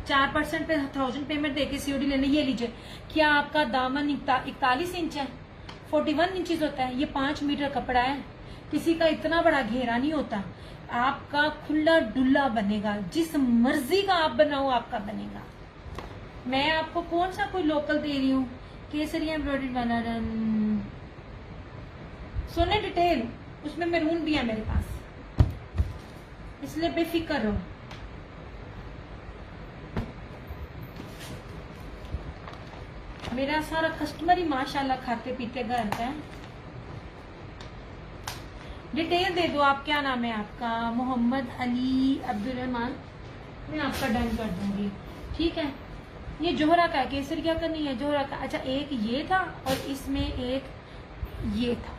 [SPEAKER 1] 4% पे 1000 पेमेंट देके सीओडी लेना। ये लीजिए, क्या आपका दामन 41 इंच है? 41 इंचेस होता है। ये 5 मीटर कपड़ा है, किसी का इतना बड़ा घेरा नहीं होता। आपका खुला डुल्ला बनेगा, जिस मर्जी का आप बनाओ आपका बनेगा। मैं आपको कौन सा कोई लोकल दे रही हूँ, केसरिया एम्ब्रॉयडरी वाला रन सोने डिटेल, उसमें मैरून भी है मेरे पास, इसलिए बेफिक्र रहो। मेरा सारा कस्टमर ही माशाल्लाह खाते पीते घर का है। डिटेल दे दो आप, क्या नाम है आपका? मोहम्मद अली अब्दुल रहमान। मैं आपका डन कर दूंगी, ठीक है। ये जोहरा का केसरिया का नहीं है, जोहरा का। अच्छा एक ये था और इसमें एक ये था।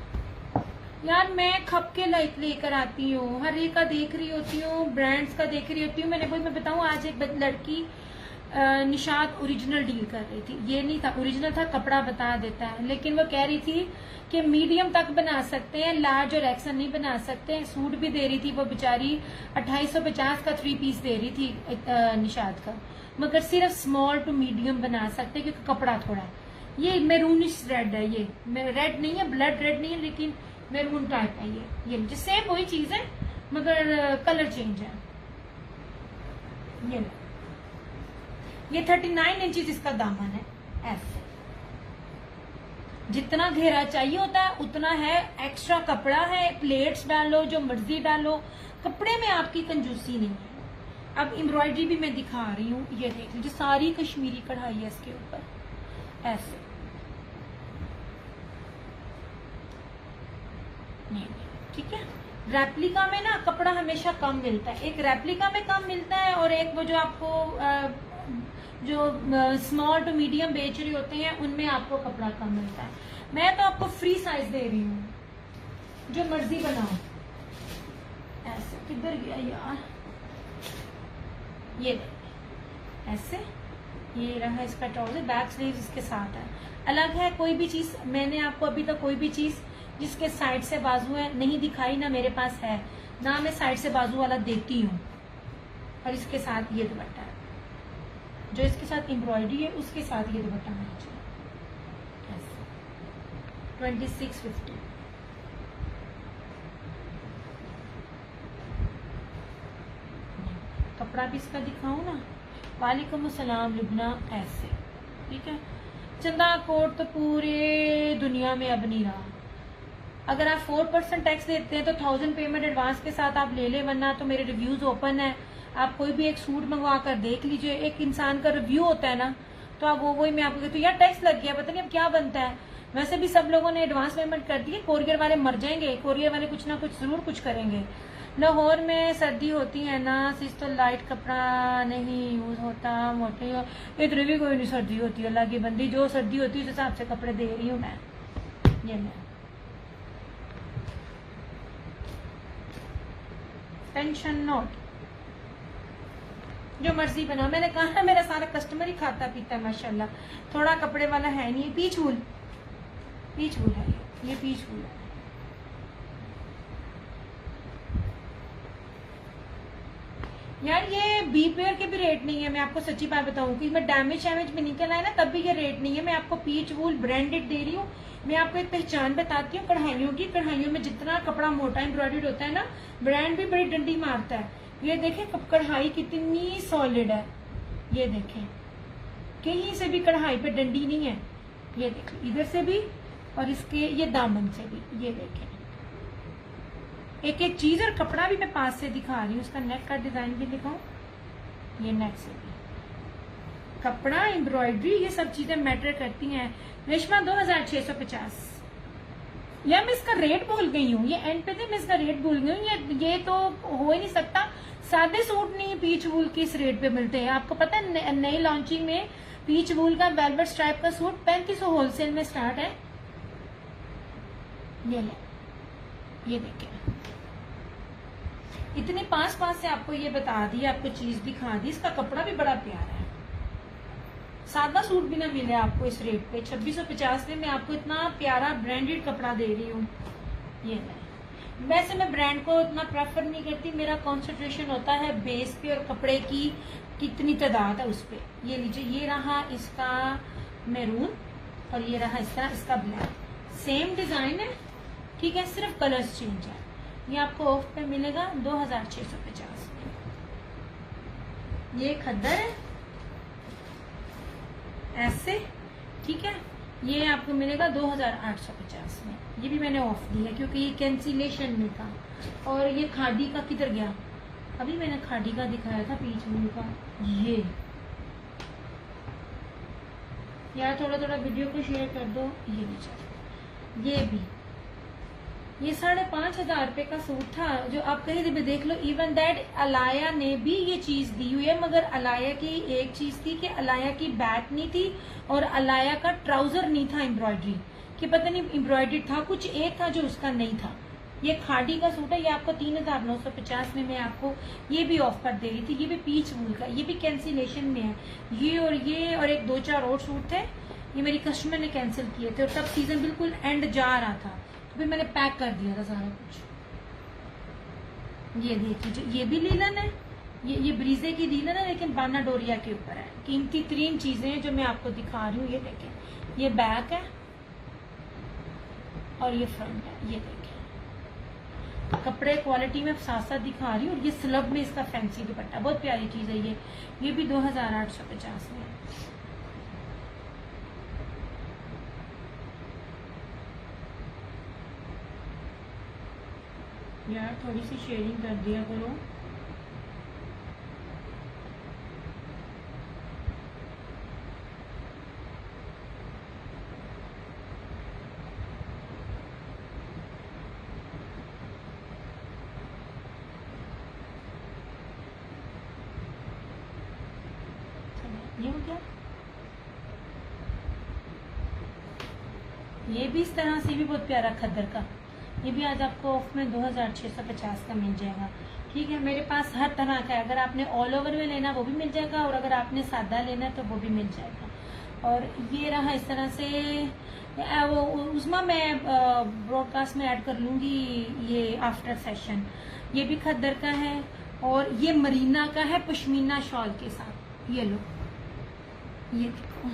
[SPEAKER 1] यार मैं खप के लाइट लेकर आती हूँ, हर एक का देख रही होती हूँ, ब्रांड्स का देख रही होती हूँ। मैंने बोल मैं बताऊँ, आज एक लड़की निशात ओरिजिनल डील कर रही थी, ये नहीं था ओरिजिनल था, कपड़ा बता देता है, लेकिन वो कह रही थी कि मीडियम तक बना सकते हैं, लार्ज और एक्सल नहीं बना सकते। सूट भी दे रही थी वो बेचारी 2850 का 3 पीस दे रही थी निशात का, मगर सिर्फ स्मॉल टू मीडियम बना सकते क्योंकि कपड़ा थोड़ा है। ये मेरूनिश रेड है, ये रेड नहीं है, ब्लड रेड नहीं है, लेकिन मेरून टाइप है ये जिससे वही चीज है मगर कलर चेंज है। ये 39 इंचेस इसका दामन है। ऐसे जितना घेरा चाहिए होता है उतना है, एक्स्ट्रा कपड़ा है, प्लेट्स डालो जो मर्जी डालो, कपड़े में आपकी कंजूसी नहीं है। अब एम्ब्रॉयडरी भी मैं दिखा रही हूँ, ये देख लीजिए सारी कश्मीरी कढ़ाई है इसके ऊपर। ऐसे ठीक है। रेप्लिका में ना कपड़ा हमेशा कम मिलता है, एक रेप्लिका में कम मिलता है और एक वो जो आपको जो स्मॉल टू मीडियम बेच रहे होते हैं उनमें आपको कपड़ा कम मिलता है। मैं तो आपको फ्री साइज दे रही हूँ, जो मर्जी बनाओ। ऐसे किधर गया यार, ये ऐसे, ये रहा इसका ट्राउजर, बैक स्लीव इसके साथ है। अलग है कोई भी चीज, मैंने आपको अभी तक कोई भी चीज जिसके साइड से बाजू है नहीं दिखाई, ना मेरे पास है, ना मैं साइड से बाजू वाला देती हूँ। और इसके साथ ये दुपट्टा है, जो इसके साथ एम्ब्रॉयडरी है उसके साथ ये दुपट्टा मैच है। 2650। कपड़ा भी इसका दिखाऊं ना, वालेकुम अस्सलाम लिबना। ऐसे ठीक है। चंदा कोट तो पूरे दुनिया में अब नहीं रहा। अगर आप 4% टैक्स देते हैं तो 1000 पेमेंट एडवांस के साथ आप ले ले, वरना तो मेरे रिव्यूज ओपन है, आप कोई भी एक सूट मंगवा कर देख लीजिए। एक इंसान का रिव्यू होता है ना, तो आप वही मैं आपको कहती हूँ यार टैक्स लग गया, पता नहीं अब क्या बनता है। वैसे भी सब लोगों ने एडवांस पेमेंट कर दी है, कोरियर वाले मर जाएंगे, कोरियर वाले कुछ ना कुछ जरूर कुछ करेंगे। लाहौर में सर्दी होती है ना, सिर्फ तो लाइट कपड़ा नहीं यूज होता, मोटे इधर भी कोई नहीं सर्दी होती, अल्लाह की बंदी, जो सर्दी होती है उस हिसाब से कपड़े दे रही हूँ मैं। ये मैं टेंशन नोट, जो मर्जी बना। मैंने कहा ना मेरा सारा कस्टमर ही खाता पीता है माशाल्लाह, थोड़ा कपड़े वाला है नहीं। पीच वूल है, ये पीच वूल है। यार ये बी पेयर के भी रेट नहीं है, मैं आपको सच्ची बात बताऊं कि मैं डैमेज भी निकल आए ना तब भी ये रेट नहीं है। मैं आपको पीच वूल ब्रांडेड दे रही हूँ। मैं आपको एक पहचान बताती हूँ कढ़ाइयों की। कढ़ाइयों में जितना कपड़ा मोटा एम्ब्रॉयडर्ड होता है ना, ब्रांड भी बड़ी डंडी मारता है। ये देखें कढ़ाई कितनी सॉलिड है, ये देखें कहीं से भी कढ़ाई पे डंडी नहीं है। ये देखें इधर से भी और इसके ये दामन से भी, ये देखें एक एक चीज। और कपड़ा भी मैं पास से दिखा रही हूँ, उसका नेक का डिजाइन भी दिखाऊं, ये नेक से भी कपड़ा, एम्ब्रॉयडरी, ये सब चीजें मैटर करती हैं। रेशमा 2650। या मैं इसका रेट भूल गई हूँ, ये एंड पे थे मैं इसका रेट भूल गई हूँ। ये तो हो ही नहीं सकता, सादे सूट नहीं पीच वूल के इस रेट पे मिलते हैं। आपको पता है नई लॉन्चिंग में पीच वूल का वेलवेट स्ट्राइप का सूट 3500 होलसेल में स्टार्ट है। ये ले, ये देखिए इतने पास से आपको ये बता दी, आपको चीज दिखा दी। इसका कपड़ा भी बड़ा प्यारा है, सादा सूट भी ना मिले आपको इस रेट पे। 2650 में मैं आपको इतना प्यारा ब्रांडेड कपड़ा दे रही हूँ। ये है, वैसे मैं ब्रांड को इतना प्रेफर नहीं करती, मेरा कंसंट्रेशन होता है बेस पे और कपड़े की कितनी तादाद है उस पे। ये लीजिए, ये रहा इसका मैरून और ये रहा इसका ब्लैक, सेम डिजाइन है ठीक है, सिर्फ कलर्स चेंज है। ये आपको ऑफ पे मिलेगा 2650 में। ये खद्दर है ऐसे ठीक है, ये आपको मिलेगा 2850 में। ये भी मैंने ऑफ दी है क्योंकि ये कैंसिलेशन में था। और ये खादी का किधर गया, अभी मैंने खादी का दिखाया था पीच वूल का। ये यार थोड़ा वीडियो को शेयर कर दो। ये भी ये 5,500 रुपए का सूट था, जो आप कहीं भी देख लो। इवन दैट अलाया ने भी ये चीज दी हुई है, मगर अलाया की एक चीज थी कि अलाया की बैक नहीं थी और अलाया का ट्राउजर नहीं था एम्ब्रॉयडरी, कि पता नहीं एम्ब्रॉयडरी था, कुछ एक था जो उसका नहीं था। ये खादी का सूट है, ये आपको 3,950 में मैं आपको ये भी ऑफर दे रही थी। ये भी पीच वूल का, ये भी कैंसिलेशन में है। ये और एक 2-4 और सूट थे, ये मेरी कस्टमर ने कैंसिल किए थे, और तब सीजन बिल्कुल एंड जा रहा था, तो फिर मैंने पैक कर दिया था सारा कुछ। ये देखिए, ये भी लीलन है, ये ब्रीजे की लीलन है, लेकिन बाना डोरिया के ऊपर है। कीमती 3 चीजें हैं जो मैं आपको दिखा रही हूँ। ये देखें, ये बैक है और ये फ्रंट है। ये देखें, कपड़े क्वालिटी में साथ साथ दिखा रही हूँ। और ये स्लब में इसका फैंसी दुपट्टा, बहुत प्यारी चीज है ये भी 2,850 में है। यार थोड़ी सी शेयरिंग कर दिया करो। ये हो गया, ये भी इस तरह से भी बहुत प्यारा खद्दर का, ये भी आज आपको ऑफ में 2,650 का मिल जाएगा। ठीक है, मेरे पास हर तरह का है, अगर आपने ऑल ओवर में लेना वो भी मिल जाएगा, और अगर आपने सादा लेना है तो वो भी मिल जाएगा। और ये रहा इस तरह से, वो उसमें मैं ब्रॉडकास्ट में ऐड कर लूंगी ये आफ्टर सेशन। ये भी खद्दर का है, और ये मरीना का है पश्मीना शॉल के साथ। ये लो, ये देखो,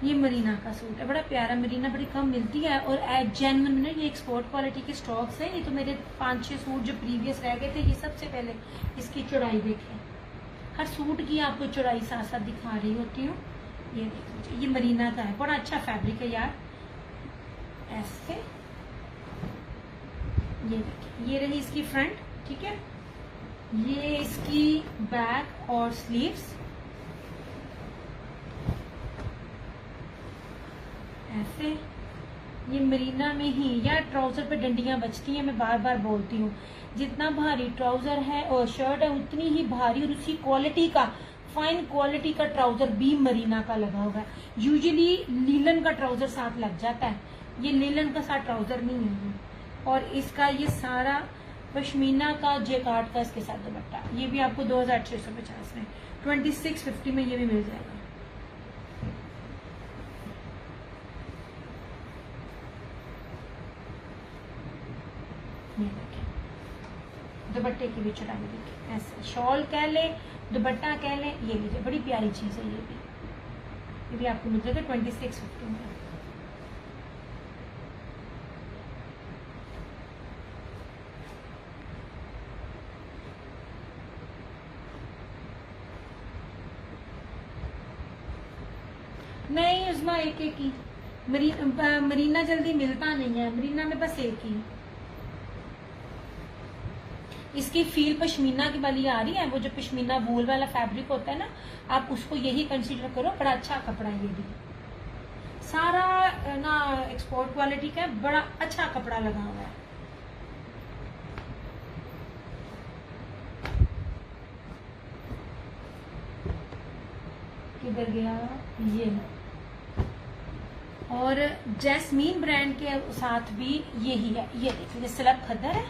[SPEAKER 1] ये मरीना का सूट है, बड़ा प्यारा। मरीना बड़ी कम मिलती है, और जेन्युइन में ये एक्सपोर्ट क्वालिटी के स्टॉक्स हैं। ये तो मेरे 5-6 सूट जो प्रीवियस रह गए थे, ये सबसे पहले इसकी चौड़ाई देखें, हर सूट की आपको चौड़ाई साथ साथ दिखा रही होती हूँ। ये देख लीजिए, ये मरीना का है, बड़ा अच्छा फैब्रिक है यार। ऐसे ये देखिए, ये रही इसकी फ्रंट, ठीक है, ये इसकी बैक और स्लीव्स ऐसे। ये मरीना में ही यार ट्राउजर पे डंडियां बचती हैं, मैं बार बार बोलती हूँ। जितना भारी ट्राउजर है और शर्ट है, उतनी ही भारी और उसी क्वालिटी का, फाइन क्वालिटी का ट्राउजर भी मरीना का लगा हुआ है। यूजुअली लीलन का ट्राउजर साथ लग जाता है, ये लीलन का साथ ट्राउजर नहीं है। और इसका ये सारा पश्मीना का जेकार्ड का इसके साथ दुपट्टा, ये भी आपको 2,650 में, 2650 में ये भी मिल जाएगा। ये देखिए, दुपट्टे की भी चढ़ाई देखिए, ऐसे शॉल कह ले, दुपट्टा कह ले, ये लीजिए, बड़ी प्यारी चीज है। ये भी आपको मिल जाएगा 2650 में। नहीं उस्मा, एक ही मरीना जल्दी मिलता नहीं है, मरीना में बस एक ही। इसकी फील पश्मीना की वाली आ रही है, वो जो पश्मीना वूल वाला फैब्रिक होता है ना, आप उसको यही कंसीडर करो। बड़ा अच्छा कपड़ा है, ये भी सारा ना एक्सपोर्ट क्वालिटी का है, बड़ा अच्छा कपड़ा लगा हुआ है। किधर गया ये, और जैस्मीन ब्रांड के साथ भी यही है। ये देखिए, ये स्लब खद्दर है,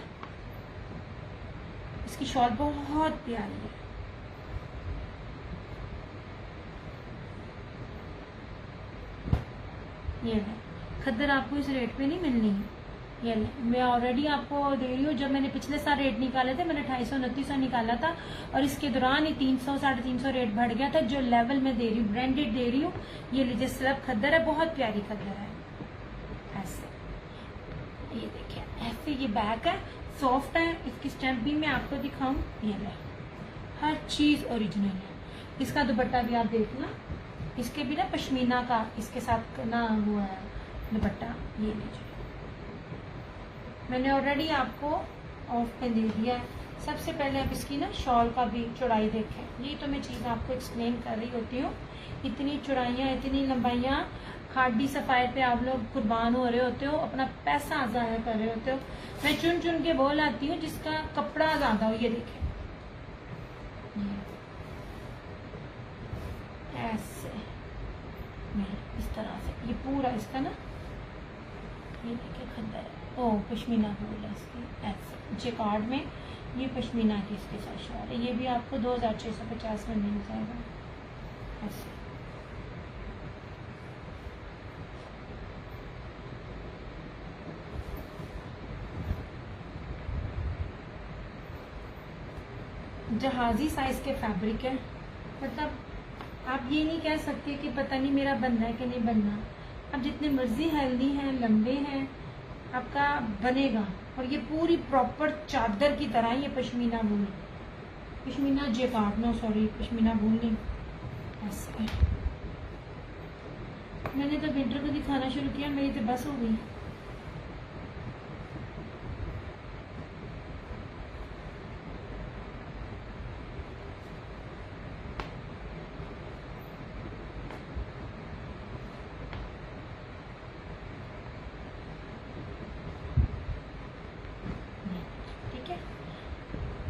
[SPEAKER 1] इसकी शॉल बहुत प्यारी है। ये है खद्दर, आपको इस रेट पे नहीं मिलनी है। ये मैं ऑलरेडी आपको दे रही हूँ, जब मैंने पिछले साल रेट निकाले थे, मैंने 250-2900 निकाला था, और इसके दौरान ही 300-350 रेट बढ़ गया था। जो लेवल में दे रही हूँ, ब्रांडेड दे रही हूँ। ये लीजिए, स्लब खद्दर है, बहुत प्यारी खद्दर है। ऐसे ये देखिए, ऐसे ये बैक है, सॉफ्ट है। इसकी स्टैम्प भी मैं आपको दिखाऊं, ये ले, हर चीज ओरिजिनल है। इसका दुपट्टा भी आप देखना, इसके भी ना पश्मीना का इसके साथ ना हुआ है दुपट्टा। ये लीजिए, मैंने ऑलरेडी आपको ऑफ पे दे दिया है। सबसे पहले आप इसकी ना शॉल का भी चौड़ाई देखें। यही तो मैं चीज़ आपको एक्सप्लेन कर रही होती हूँ। इतनी चौड़ाइयाँ, इतनी लंबाइयाँ, हाडी सफाई पे आप लोग कुर्बान हो रहे होते हो, अपना पैसा ज़ाया कर रहे होते हो। मैं चुन चुन के बोल आती हूँ जिसका कपड़ा ज़्यादा हो। ये देखें, ऐसे इस तरह से ये पूरा इसका ना, ये देखिए खद्दर है, ओ पश्मीना फूल है इसकी, ऐसे जेकार्ड में ये पश्मीना की इसके साथ शॉल है। ये भी आपको 2650 में मिल जाएगा ऐसे। जहाजी साइज के फैब्रिक है, मतलब आप ये नहीं कह सकते कि पता नहीं मेरा बनना है कि नहीं बनना। आप जितने मर्जी हेल्दी हैं, लंबे हैं, आपका बनेगा। और ये पूरी प्रॉपर चादर की तरह ये pashmina wool, pashmina jacquard, no sorry pashmina wool नहीं, ऐसे। मैंने तो विंटर को दिखाना शुरू किया, मेरी तो बस हो गई।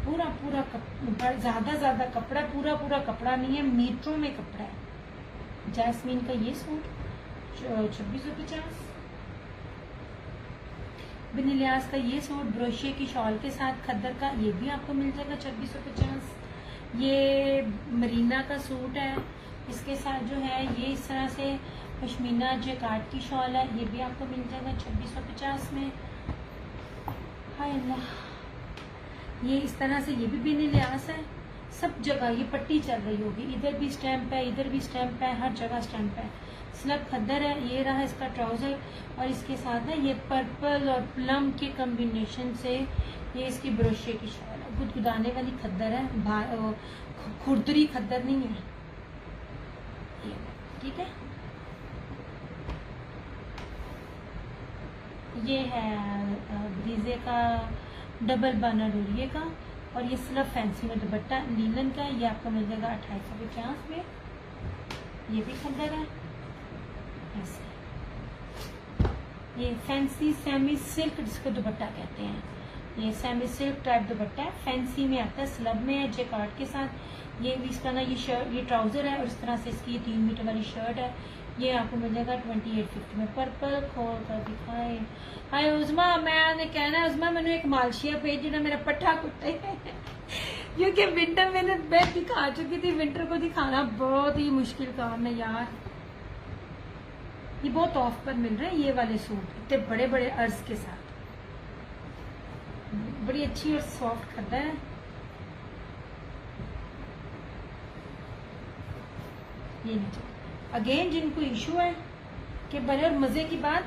[SPEAKER 1] पूरा पूरा ज्यादा कपड़ा, पूरा कपड़ा नहीं है, मीटरों में कपड़ा है। जैस्मीन का ये सूट 2650। बिन इलियास का ये सूट ब्रोशिये की शॉल के साथ खद्दर का, ये भी आपको मिल जाएगा 2650। ये मरीना का सूट है, इसके साथ जो है ये इस तरह से पश्मीना जेकार्ड की शॉल है, ये भी आपको मिल जाएगा 2650 में। हाय अल्लाह, ये इस तरह से ये भी बिन इलियास है। सब जगह ये पट्टी चल रही होगी, इधर भी स्टैंप है, इधर भी स्टैंप है, हर जगह स्टैंप है। स्लब खद्दर है, ये रहा इसका ट्राउजर, और इसके साथ ना ये पर्पल और प्लम के कॉम्बिनेशन से ये इसकी ब्रोशिये की शॉल है। गुदगुदाने वाली खद्दर है, खुरदरी खद्दर नहीं है ये, ठीक है। ये है ब्रीजे का डबल बर्नर डोरिये का, और ये स्लब फैंसी में दुपट्टा लीलन का, ये आपको मिल जाएगा 2850 में। ये भी खद्दर है ऐसे, ये फैंसी सेमी सिल्क जिसको दुपट्टा कहते हैं, ये सेमी सिल्क टाइप दुपट्टा है, फैंसी में आता है, स्लब में है जेकार्ड के साथ। ये भी इसका ना ये शर्ट, ये ट्राउजर है, और इस तरह से इसकी 3 मीटर वाली शर्ट है। ये आपको मिल जाएगा 2850 में। पर्पल खोल कर दिखाए। हाय उज़मा, मैं कहना है उज़मा मैंने एक मालशिया पेज जो मेरा पट्टा कुट्टे क्योंकि विंटर मैंने मैं दिखा चुकी थी। विंटर को दिखाना बहुत ही मुश्किल काम है यार। ये बहुत ऑफ पर मिल रहे हैं ये वाले सूट, इतने बड़े बड़े अर्ज के साथ, बड़ी अच्छी और सॉफ्ट खद्दर है। ये नीचे अगेन जिनको इशू है कि बड़े, और मजे की बात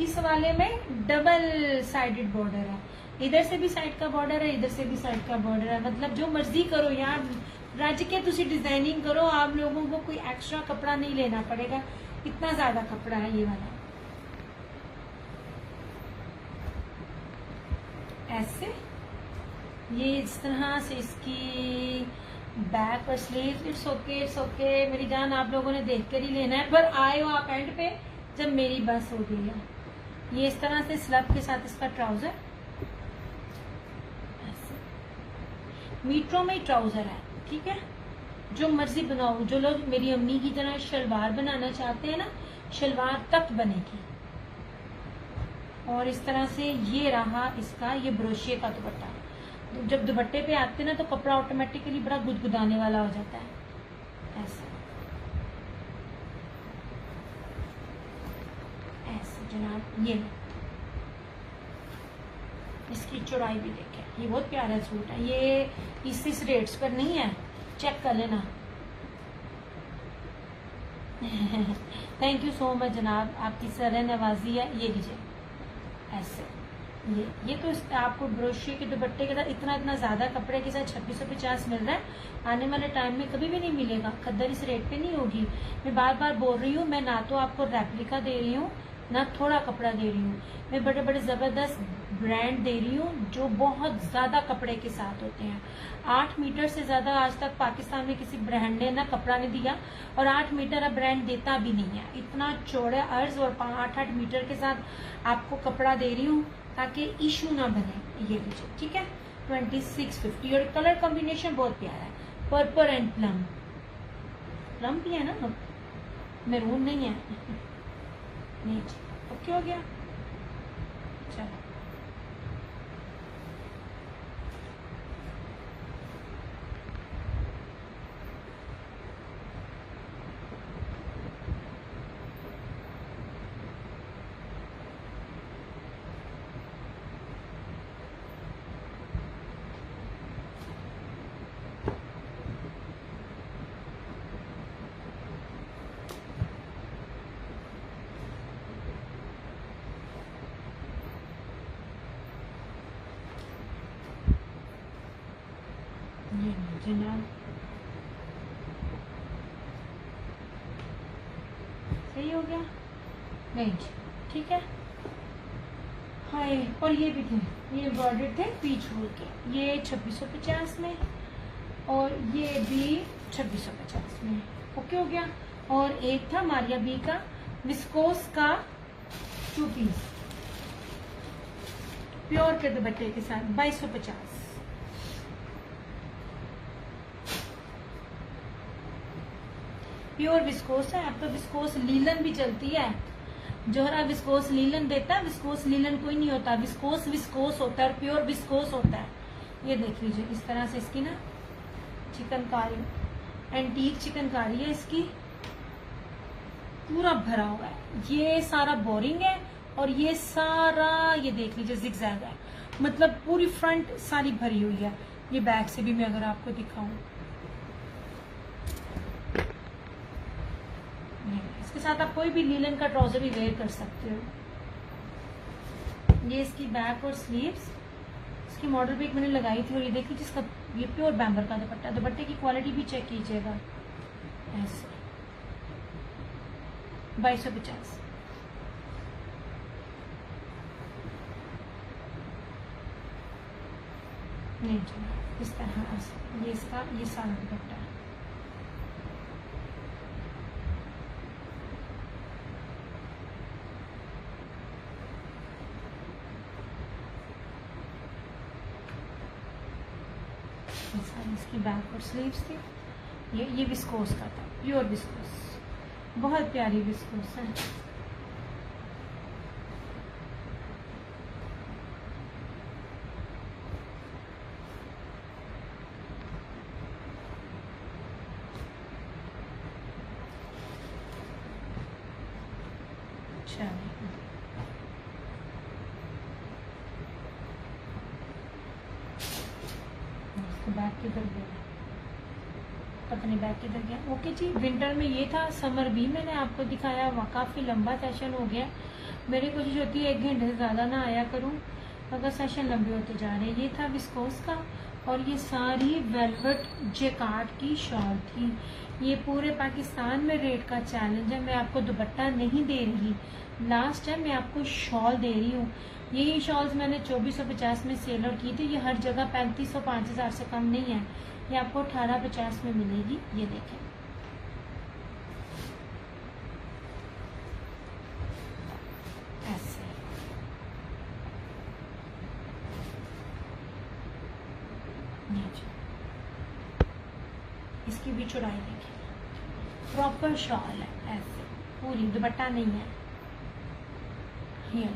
[SPEAKER 1] इस वाले में डबल साइडेड बॉर्डर है, इधर से भी साइड का बॉर्डर है, इधर से भी साइड का बॉर्डर है। मतलब जो मर्जी करो यार, रज के तुसी डिजाइनिंग करो, आप लोगों को कोई एक्स्ट्रा कपड़ा नहीं लेना पड़ेगा, इतना ज्यादा कपड़ा है ये वाला। ऐसे ये इस तरह से इसकी बैक और स्लीव, इट्स ओके मेरी जान, आप लोगों ने देख कर ही लेना है, पर आए हो आप एंड पे जब मेरी बस हो गई है। ये इस तरह से स्लब के साथ इसका ट्राउजर, ऐसे मीटरों में ट्राउजर है, ठीक है। जो मर्जी बनाओ, जो लोग मेरी अम्मी की तरह शलवार बनाना चाहते हैं ना, शलवार तक बनेगी। और इस तरह से ये रहा इसका, ये ब्रोशिये का दुपट्टा। जब दुपट्टे पे आते ना तो कपड़ा ऑटोमेटिकली बड़ा गुदगुदाने वाला हो जाता है। ऐसे ऐसे जनाब, ये इसकी चौड़ाई भी देखें, ये बहुत प्यारा सूट है। ये इस रेट्स पर नहीं है, चेक कर लेना। थैंक यू सो मच जनाब, आपकी सर नवाजी है। ये लीजिए ऐसे, ये तो आपको ब्रोशिये के दुपट्टे के साथ इतना ज्यादा कपड़े के साथ 2650 मिल रहा है। आने वाले टाइम में कभी भी नहीं मिलेगा, खद्दर इस रेट पे नहीं होगी। मैं बार बार बोल रही हूँ, मैं ना तो आपको रेप्लिका दे रही हूँ, ना थोड़ा कपड़ा दे रही हूँ, मैं बड़े बड़े जबरदस्त ब्रांड दे रही हूँ जो बहुत ज्यादा कपड़े के साथ होते हैं। 8 मीटर से ज्यादा आज तक पाकिस्तान में किसी ब्रांड ने ना कपड़ा नहीं दिया, और 8 मीटर अब ब्रांड देता भी नहीं है। इतना चौड़े अर्ज और 8-8 मीटर के साथ आपको कपड़ा दे रही हूँ ताकि इशू ना बने। ये लीजिए, ठीक है, 2650। और कलर कॉम्बिनेशन बहुत प्यारा है, पर्पल एंड प्लम। प्लम भी है ना, मैरून नहीं है। नहीं जी, ओके हो गया। चलो जनाब, सही हो गया। नहीं जी, ठीक है। हाय, और ये भी थे, ये बॉर्डर थे पीच वूल के, ये 2650 में, और ये भी 2650 में। ओके हो गया। और एक था मारिया बी का विस्कोस का 2 पीस प्योर के दुपट्टे के साथ 2250। प्योर विस्कोस है। अब तो विस्कोस लीलन भी चलती है। जोहरा विस्कोस लीलन देता है, विस्कोस लीलन कोई नहीं होता, विस्कोस विस्कोस होता है और प्योर विस्कोस होता है। ये देख लीजिए, इस तरह से इसकी ना चिकनकारी, एंटीक चिकनकारी है इसकी, पूरा भरा हुआ है। ये सारा बोरिंग है और ये सारा, ये देख लीजिए, जिगजैग है, मतलब पूरी फ्रंट सारी भरी हुई है। ये बैक से भी मैं अगर आपको दिखाऊं, इसके साथ आप कोई भी लीलन का ट्राउजर भी वेयर कर सकते हो। ये इसकी बैक और स्लीव्स, इसकी मॉडल पिक मैंने लगाई थी, और ये देखिए जिसका ये प्योर बैम्बर का दुपट्टा। दुपट्टे की क्वालिटी भी चेक कीजिएगा। ऐसे 2250। नहीं जी, इस तरह से ये इसका ये सारा दुपट्टा है। इसकी बैक और स्लीव्स थी। ये विस्कोस का था, प्योर विस्कोस, बहुत प्यारी विस्कोस है। बैग किधर गया, पता नहीं बैग किधर गया। ओके जी, विंटर में ये था। समर भी मैंने आपको दिखाया, वहाँ काफ़ी लंबा सेशन हो गया। मेरी कोशिश होती है 1 घंटे से ज़्यादा ना आया करूँ, अगर सेशन लंबे होते जा रहे हैं। ये था विस्कोस का, और ये सारी वेलवेट जेकार्ड की शॉल थी। ये पूरे पाकिस्तान में रेट का चैलेंज है। मैं आपको दुपट्टा नहीं दे रही, लास्ट टाइम मैं आपको शॉल दे रही हूँ। यही शॉल्स मैंने 2450 में सेल आउट की थी। ये हर जगह 3500 5000 से कम नहीं है। ये आपको 1850 में मिलेगी। ये देखें, ऐसे इसकी भी चौड़ाई देखिए, प्रॉपर शॉल है, ऐसे पूरी, दुपट्टा नहीं है। ये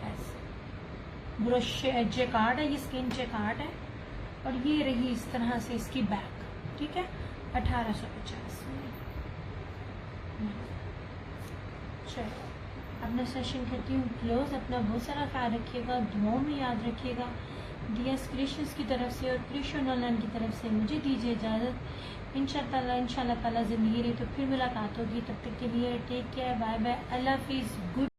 [SPEAKER 1] ऐसे ब्रश जेकार्ड है, ये स्किन जेकार्ड है, और ये रही इस तरह से इसकी बैक। ठीक है, 1850 में। चलो, अपना सेशन करती हूँ क्लोज। अपना बहुत सारा ख्याल रखिएगा, दुआओं में याद रखिएगा। दियास क्रिएशंस की तरफ से और क्रिएशन ऑनलाइन की तरफ से मुझे दीजिए इजाज़त। इंशाल्लाह ताला ज़िंदगी रही तो फिर मुलाकात होगी। तब तक के लिए टेक केयर, बाय बाय, अल्लाह हाफिज़, गुड।